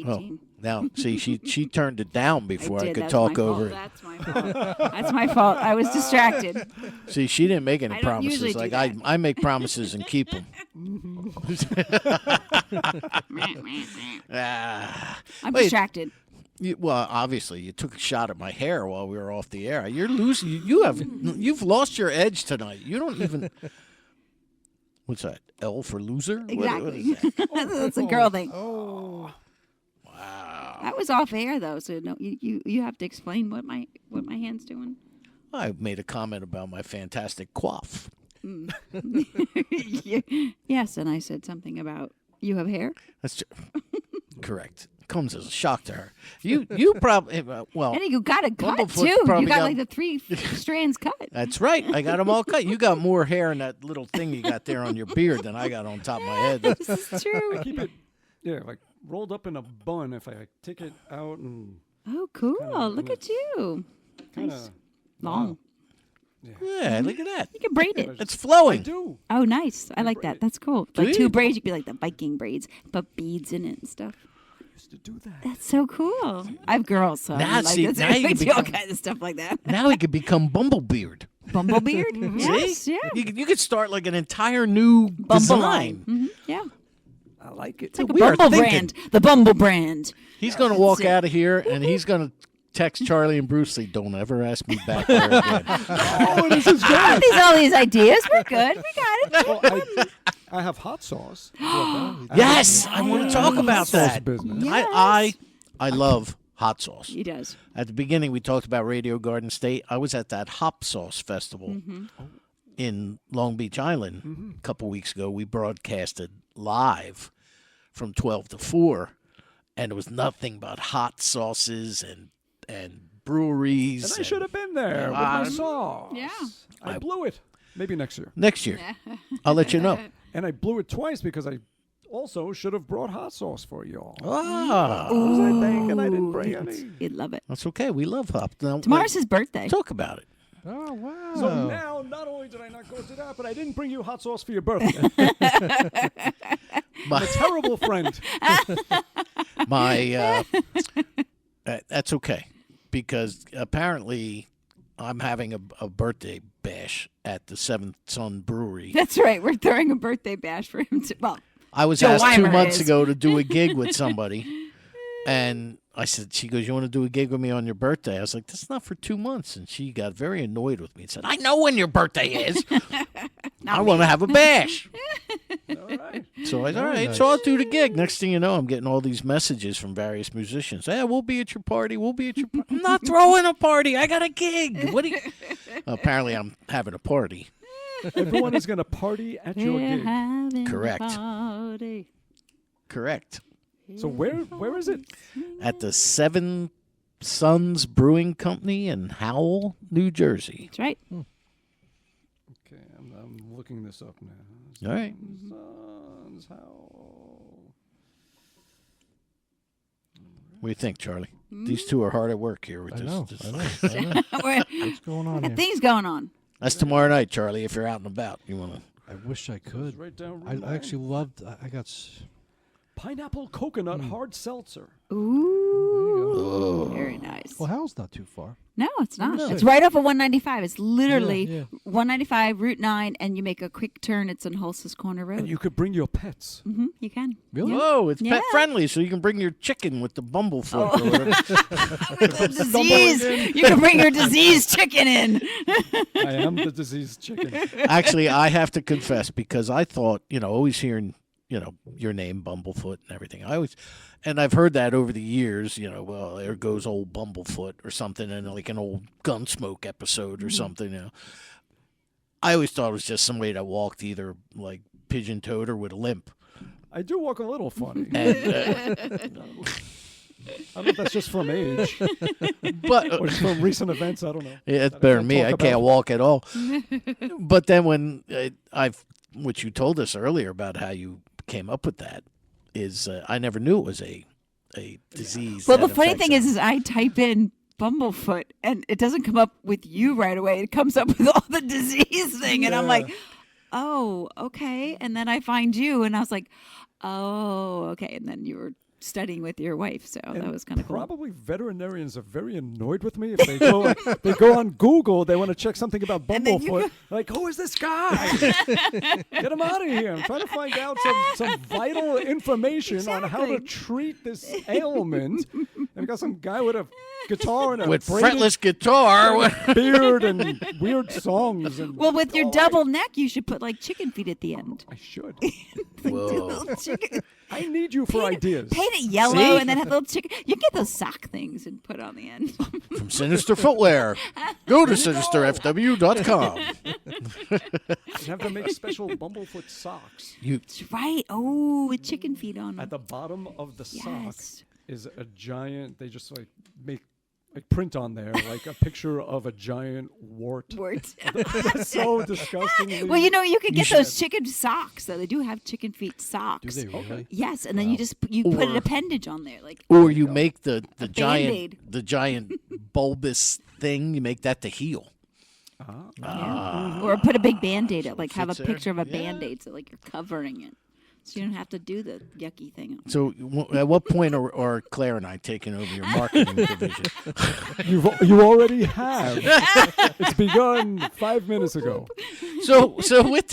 18. Now, see, she turned it down before I did. could That's talk my over fault. it. That's my fault. That's my fault. I was distracted. See, she didn't make any I don't usually promises. do Like that. I make promises and keep them. I'm Wait. distracted. Well, obviously, you took a shot at my hair while we were off the air. You're losing. You've lost your edge tonight. You don't even. What's that? L for loser? What Exactly. is that? That's a girl thing. Oh, Wow. That was off air though, so no, you have to explain what my hand's doing. I made a comment about my fantastic coif. Yes, and I said something about you have hair. That's correct. Comes as a shock to her. You probably well. And you got it cut Bumblefoot's too. You probably got got- like the 3 strands cut. That's right. I got them all cut. You got more hair in that little thing you got there on your beard than I got on top of my head. This is true. I keep it, like rolled up in a bun. If I take it out and Oh, cool! Kinda- Look at you. kind Nice. of Long. Yeah, look at that. You can braid it. It's I flowing. do. Oh, nice. I like that. That's cool. Do Like you? 2 braids, you'd be like the Viking braids, but beads in it and stuff. Used to do that. That's so cool. I have girls, so Now, I'm like, see, that's now you I can do all become- kinds of stuff like that. Now he could become Bumblebeard. Bumblebeard? Yes, See? yeah. You could start like an entire new Bumble design. line. Yeah. I like it. It's like a we are Bumble thinking. brand. The Bumble brand. He's going to walk it. out of here and he's going to text Charlie and Bruce Lee, don't ever ask me back there again. Oh, this is Got good. all these ideas. We're good. We got it. Well, I have hot sauce. Yes, I want to talk about Sauce that. business. I love hot sauce. He does. At the beginning, we talked about Radio Garden State. I was at that Hop Sauce Festival Mm-hmm. in Long Beach Island a couple weeks ago. We broadcasted live from 12 to 4, and it was nothing but hot sauces and breweries. And I should have been there with my sauce. Yeah. I blew it. Maybe next year. Next year, I'll let you know. And I blew it twice because I also should have brought hot sauce for y'all. Ah, What was I thinking? I didn't bring any. You'd love it. that's okay. We love hop. Now, Tomorrow's his birthday. talk about it. oh wow. So now, not only did I not go to that, but I didn't bring you hot sauce for your birthday. I'm a terrible friend. My that's okay because apparently I'm having a birthday bash at the Seventh Son Brewery. That's right. We're throwing a birthday bash for him. Well, I was Joe asked 2 Weimer months is. ago to do a gig with somebody, and I said, she goes, "You want to do a gig with me on your birthday?" I was like, "That's not for 2 months," and she got very annoyed with me and said, "I know when your birthday is. I want to have a bash." All right. So I said, all Very right, nice. so I'll do the gig. Next thing you know, I'm getting all these messages from various musicians. Yeah, we'll be at your party. We'll be at your party. I'm not throwing a party. I got a gig. What do you... Apparently, I'm having a party. Everyone is going to party at your we're gig. having a Correct. party. Correct. So where is it? At the Seven Sons Brewing Company in Howell, New Jersey. That's right. Okay, I'm looking this up now. All right. Sons, how? What do you think, Charlie? These two are hard at work here with I this. know. this- I know. What's going on here? Things going on. That's tomorrow night, Charlie, if you're out and about. You want to... I wish I could. Right down I Route 9. actually loved. I got. Pineapple coconut hard seltzer. Ooh. Very nice. Well, Howell's not too far. No, it's not. No. It's right off of 195. It's literally Yeah, 195, Route 9, and you make a quick turn. It's on Hols's Corner Road. And you could bring your pets. You can. Really? Yeah. Whoa, it's Yeah. pet friendly, so you can bring your chicken with the Bumblefoot. Or whatever. With the disease. You can bring your diseased chicken in. I am the diseased chicken. Actually, I have to confess because I thought, always hearing, your name, Bumblefoot, and everything. And I've heard that over the years. Well, there goes old Bumblefoot or something, in like an old Gunsmoke episode or something. I always thought it was just somebody that walked either like pigeon-toed or with a limp. I do walk a little funny. And, I don't know if that's just from age but or just from recent events. I don't know. yeah, it's That I better can't than me. talk I can't about. walk at all. But then when what you told us earlier about how you came up with that is I never knew it was a disease. Well, that the funny affects thing them. is I type in Bumblefoot, and it doesn't come up with you right away. It comes up with all the disease thing, and I'm like, oh, okay. And then I find you, and I was like, oh, okay. And then you were studying with your wife, so that was kind of cool. Probably veterinarians are very annoyed with me if they go on Google. They want to check something about And then Bumblefoot. Like, who is this guy? Get him out of here! I'm trying to find out some vital information on how to Exactly. treat this ailment. And we got some guy with a guitar and a With braided fretless guitar. beard and weird songs. And Well, with your all double neck, you should put like chicken feet at the end. I should. Whoa. Chicken, I need you for ideas. paint it yellow See? and then have little chicken. You get those sock things and put on the end. From Sinister Footwear. Go to sinisterfw.com. You have to make special Bumblefoot socks. That's right. Oh, with chicken feet on At them. the bottom of the sock Yes. is a giant. They just like make like print on there like a picture of a giant wart. Words. So disgustingly. Well, you could get should- those chicken socks. Though they do have chicken feet Do socks. they really? Yes, and then you just you put an Or- appendage on there, like Or you make the Band-Aid. giant bulbous thing, you make that the heel. or put a big Band-Aid. Like have a fits there. picture of a Yeah. Band-Aid, so like you're covering it, so you don't have to do the yucky thing. So at what point are Claire and I taking over your marketing division? You already have. It's begun 5 minutes ago. So with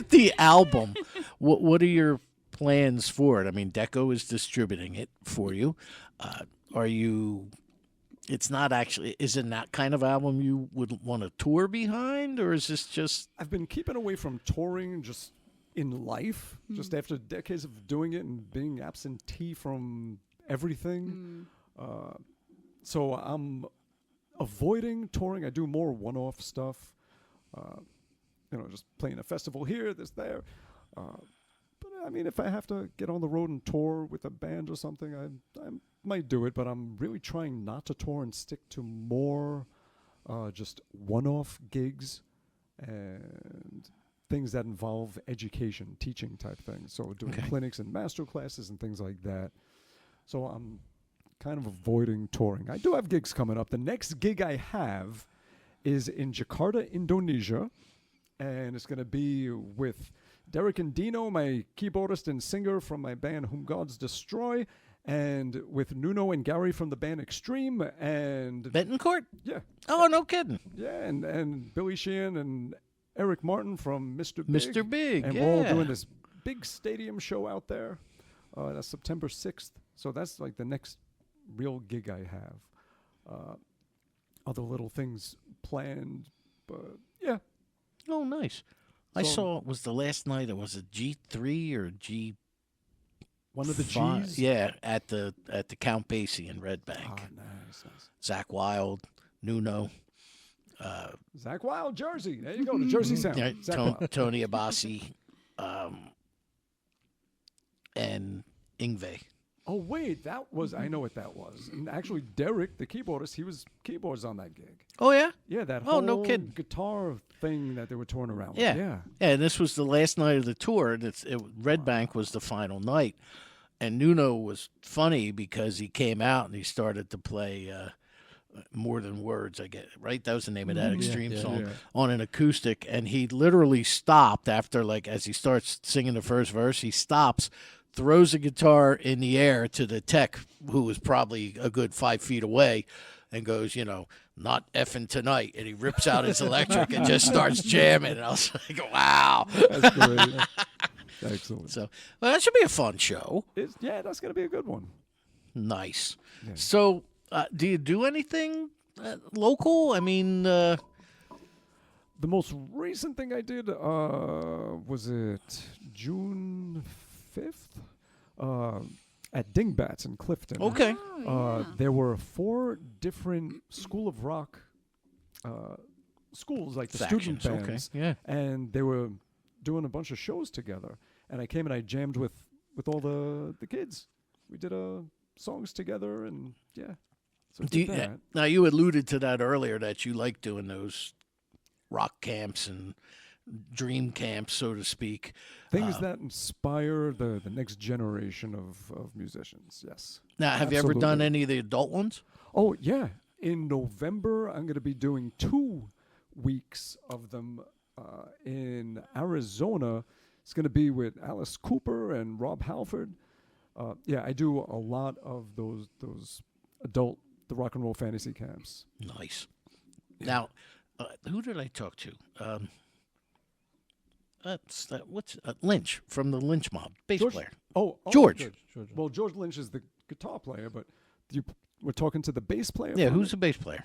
the album, what are your plans for it? I mean, Deco is distributing it for you. Are you? It's not actually. Is it that kind of album you would want to tour behind, or is this just? I've been keeping away from touring just in life, just after decades of doing it and being absentee from everything. So I'm avoiding touring. I do more one-off stuff. Just playing a festival here, this, there. But I mean, if I have to get on the road and tour with a band or something, I might do it. But I'm really trying not to tour and stick to more just one-off gigs and things that involve education, teaching type things. So doing clinics and master classes and things like that. So I'm kind of avoiding touring. I do have gigs coming up. The next gig I have is in Jakarta, Indonesia, and it's going to be with Derek and Dino, my keyboardist and singer from my band Whom Gods Destroy, and with Nuno and Gary from the band Extreme, and Betancourt? yeah, Oh, no kidding. yeah, and Billy Sheehan and Eric Martin from Mr. Big. Mr. Big, And we're all yeah. doing this big stadium show out there. That's September 6th. So that's like the next real gig I have. Other little things planned, but yeah. Oh, nice. I So- saw. Was the last night? It was a G3 or G. One of the Fi- G's. Yeah, at the Count Basie in Red Bank. Ah, nice. Zach Wild, Nuno, Zach Wild, Jersey. There you go, the Jersey Sound. yeah, Zach Wild. Tony Abassi, and Ingve. Oh, wait, that was, I know what that was. And actually, Derek, the keyboardist, he was keyboards on that gig. Oh yeah. Yeah, that Oh, whole no kidding. guitar thing that they were touring around Yeah. with. Yeah. Yeah, and this was the last night of the tour. And Red Bank was the final night. And Nuno was funny because he came out and he started to play More Than Words, I get it, right? That was the name of that Extreme yeah, song yeah. on an acoustic. And he literally stopped after, like, as he starts singing the first verse, he stops, throws the guitar in the air to the tech, who was probably a good 5 feet away, and goes, not effing tonight. And he rips out his electric and just starts jamming. And I was like, wow. That's great. Excellent. So, well, that should be a fun show. Yeah, that's going to be a good one. Nice. Yeah. So, do you do anything local? I mean, The most recent thing I did was it June 5th at Dingbats in Clifton. okay. There were 4 different School of Rock schools, like the student Factions, okay, bands, yeah. and they were doing a bunch of shows together. And I came and I jammed with all the kids. We did songs together, and yeah. So I did that. Now, you alluded to that earlier, that you like doing those rock camps and dream camps, so to speak. Things that inspire the next generation of musicians, yes. Now, have you ever done Absolutely. any of the adult ones? Oh, yeah. In November, I'm going to be doing 2 weeks of them in Arizona. It's going to be with Alice Cooper and Rob Halford. yeah, I do a lot of those adult the rock and roll fantasy camps. Nice. Now, who did I talk to? What's Lynch from the Lynch Mob, bass player. George. Well, George Lynch is the guitar player, but we're talking to the bass player. Yeah, from who's it? the bass player?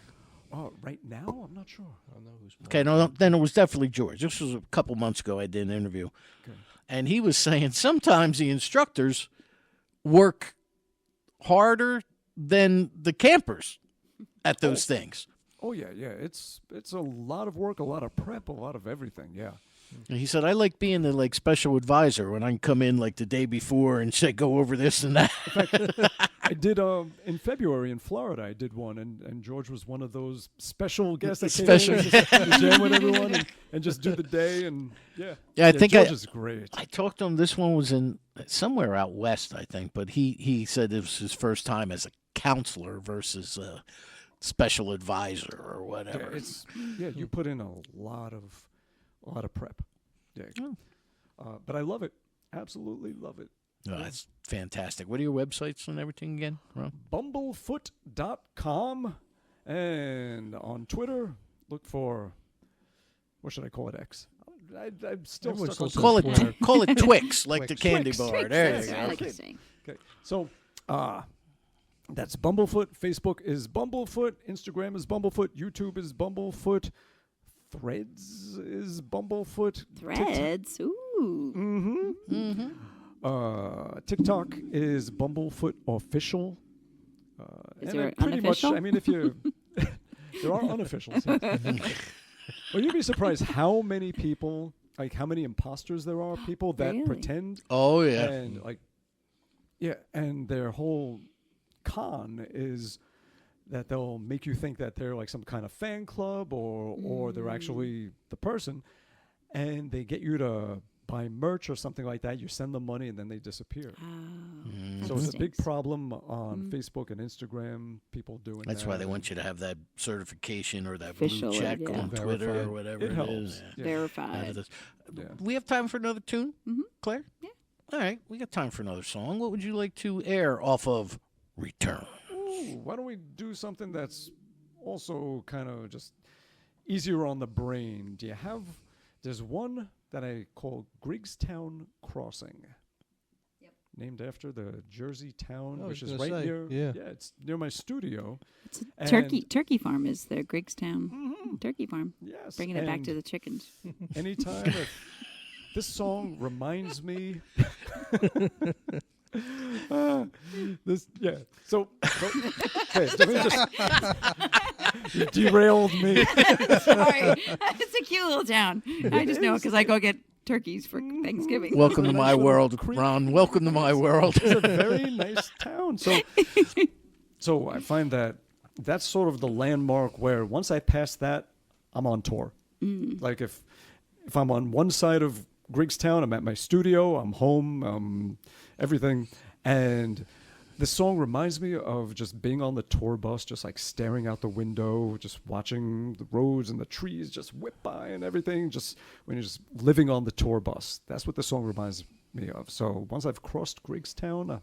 Right now, I'm not sure. I don't know who's Okay, no, then it was definitely George. This was a couple months ago. I did an interview, and he was saying sometimes the instructors work harder than the campers at those things. Oh yeah. It's a lot of work, a lot of prep, a lot of everything. Yeah. And he said, I like being the special advisor when I can come in the day before and say, go over this and that. I did in February in Florida. I did one, and George was one of those special guests that came in just to jam with everyone and just do the day. And yeah, I think George is great. I talked to him. This one was in somewhere out west, I think, but he said it was his first time as a counselor versus a special advisor or whatever. You put in a lot of prep. Yeah, but I love it. Absolutely love it. Oh, that's fantastic. What are your websites and everything again, Ron? Bumblefoot.com, and on Twitter, look for, what should I call it, X? I'm still Everyone stuck on still Call says it call it Twix, like the candy Twix. bar. There you I go. like you saying. Okay, so that's Bumblefoot. Facebook is Bumblefoot. Instagram is Bumblefoot. YouTube is Bumblefoot. Threads is Bumblefoot. Threads. Ooh. TikTok is Bumblefoot Official. Is and there pretty unofficial? much, I mean, if you there are unofficials. Well, you'd be surprised how many people, how many imposters there are. People that Really? pretend. Oh, yeah. And and their whole con is that they'll make you think that they're some kind of fan club or they're actually the person, and they get you to buy merch or something like that. You send them money and then they disappear. Oh, So that it's a big stinks. problem on Facebook and Instagram. People doing That's that. why they want you to have that certification or that Official, blue check yeah. on Twitter or Verified. whatever It it helps. is. Yeah. Verified. Yeah. We have time for another tune, Claire? Yeah. All right, we got time for another song. What would you like to air off of Return? Ooh, why don't we do something that's also kind of just easier on the brain? There's one that I call Griggstown Crossing. Yep. Named after the Jersey town, I was which is gonna right say, near. yeah. It's near my studio. It's a And- turkey farm is the Griggstown turkey farm. Yes. Bringing it back and to the chickens. anytime this song reminds me. So okay, let me just you derailed me. Sorry, it's a cute little town. I just know because I go get turkeys for Thanksgiving. Welcome to my Nice little world, creek. Ron. Welcome to my world. It's a very nice town. So I find that that's sort of the landmark where once I pass that, I'm on tour. Like if I'm on one side of Griggstown, I'm at my studio, I'm home, everything. And this song reminds me of just being on the tour bus, just staring out the window, just watching the roads and the trees just whip by and everything, just when you're just living on the tour bus. That's what the song reminds me of. So once I've crossed Griggstown,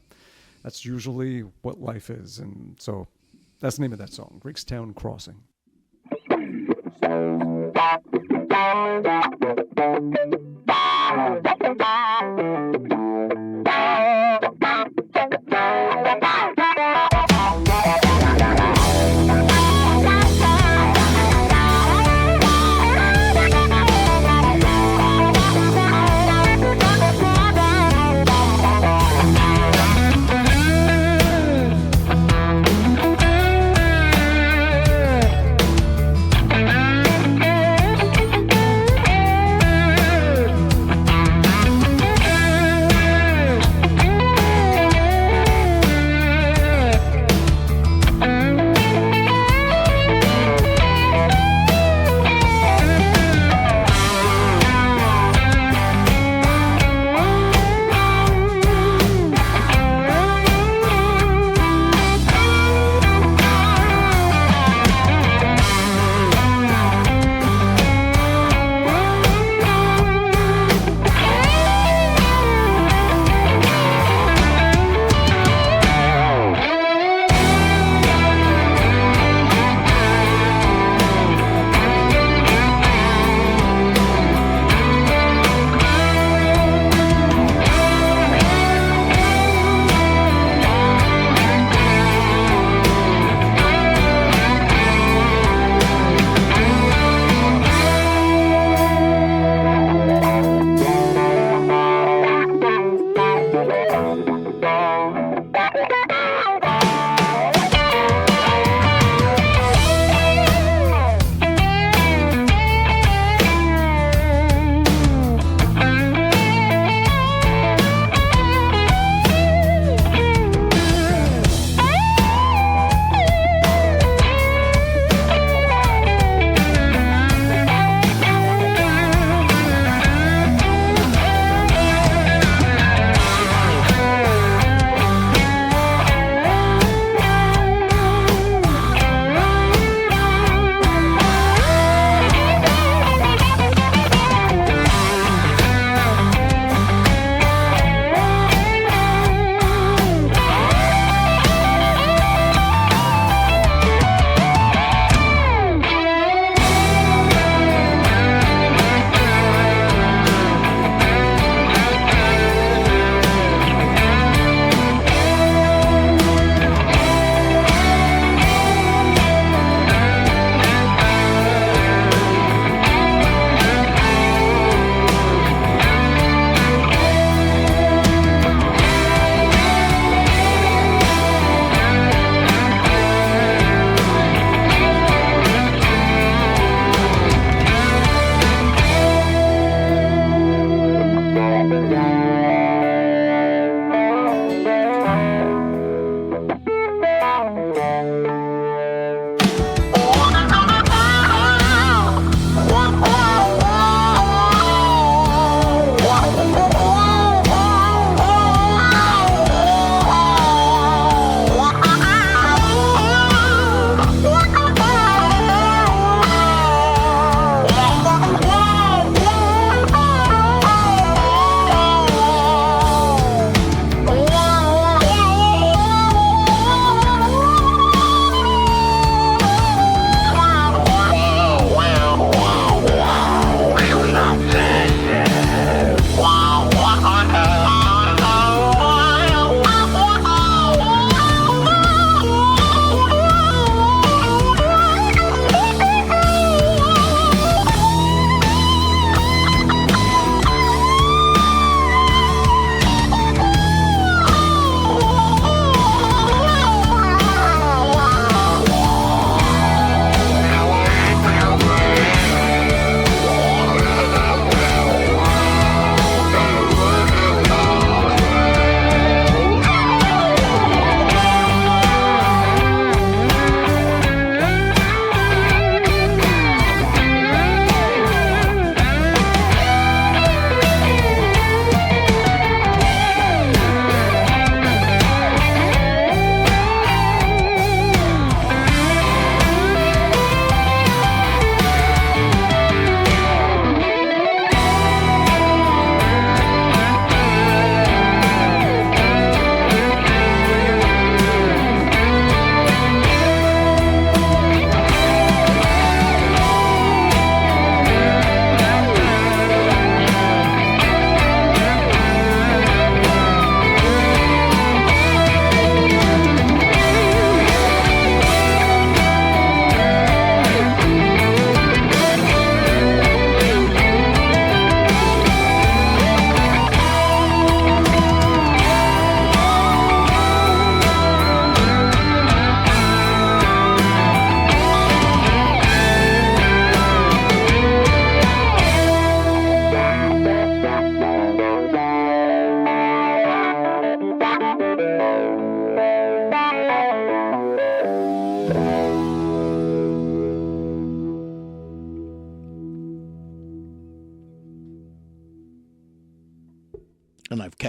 that's usually what life is. And so that's the name of that song, Griggstown Crossing.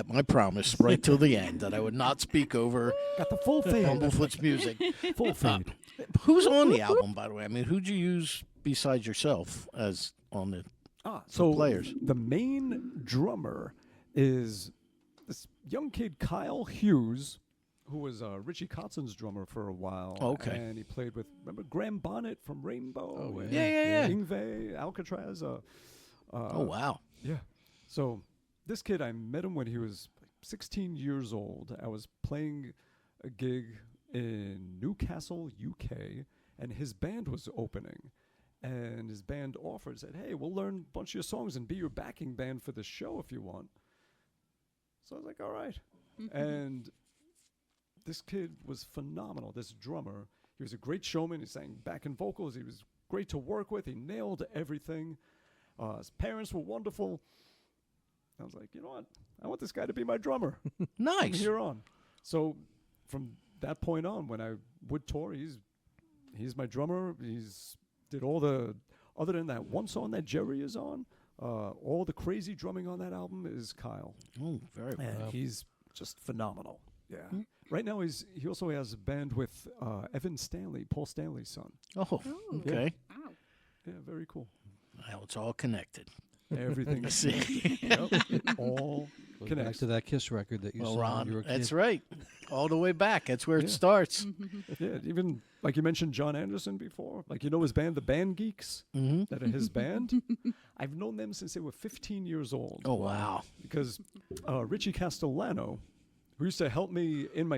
kept my promise right till the end that I would not speak over Got the full fade. Bumblefoot's music. Full fade. Who's on the album, by the way? I mean, who'd you use besides yourself as on the? So players. the main drummer is this young kid, Kyle Hughes, who was Richie Kotzen's drummer for a while. Okay. And he played with, remember Graham Bonnet from Rainbow? Oh, and yeah. Yngwie, Alcatraz. Oh wow. Yeah. So this kid, I met him when he was 16 years old. I was playing a gig in Newcastle, UK, and his band was opening. And his band offered, said, hey, we'll learn a bunch of your songs and be your backing band for the show if you want. So I was like, all right. And this kid was phenomenal, this drummer. He was a great showman. He sang backing vocals. He was great to work with. He nailed everything. His parents were wonderful. I was like, you know what? I want this guy to be my drummer from Nice. here on. So from that point on, when I would tour, he's my drummer. He's did all the, other than that one song that Jerry is on, all the crazy drumming on that album is Kyle. Oh, very well. And he's just phenomenal. Yeah. Right now he also has a band with Evan Stanley, Paul Stanley's son. Oh, okay. Wow. Yeah, very cool. Well, it's all connected. Everything is See. connected. Yep, it all Goes back connects. to that Kiss record that you Well, saw when you were Ron, a kid. that's right. All the way back. That's where it Yeah. starts. Yeah, even like you mentioned John Anderson before. Like, you know his band, the Band Geeks, Mm-hmm. that are his band? I've known them since they were 15 years old. Oh, wow. Because Richie Castellano, who used to help me in my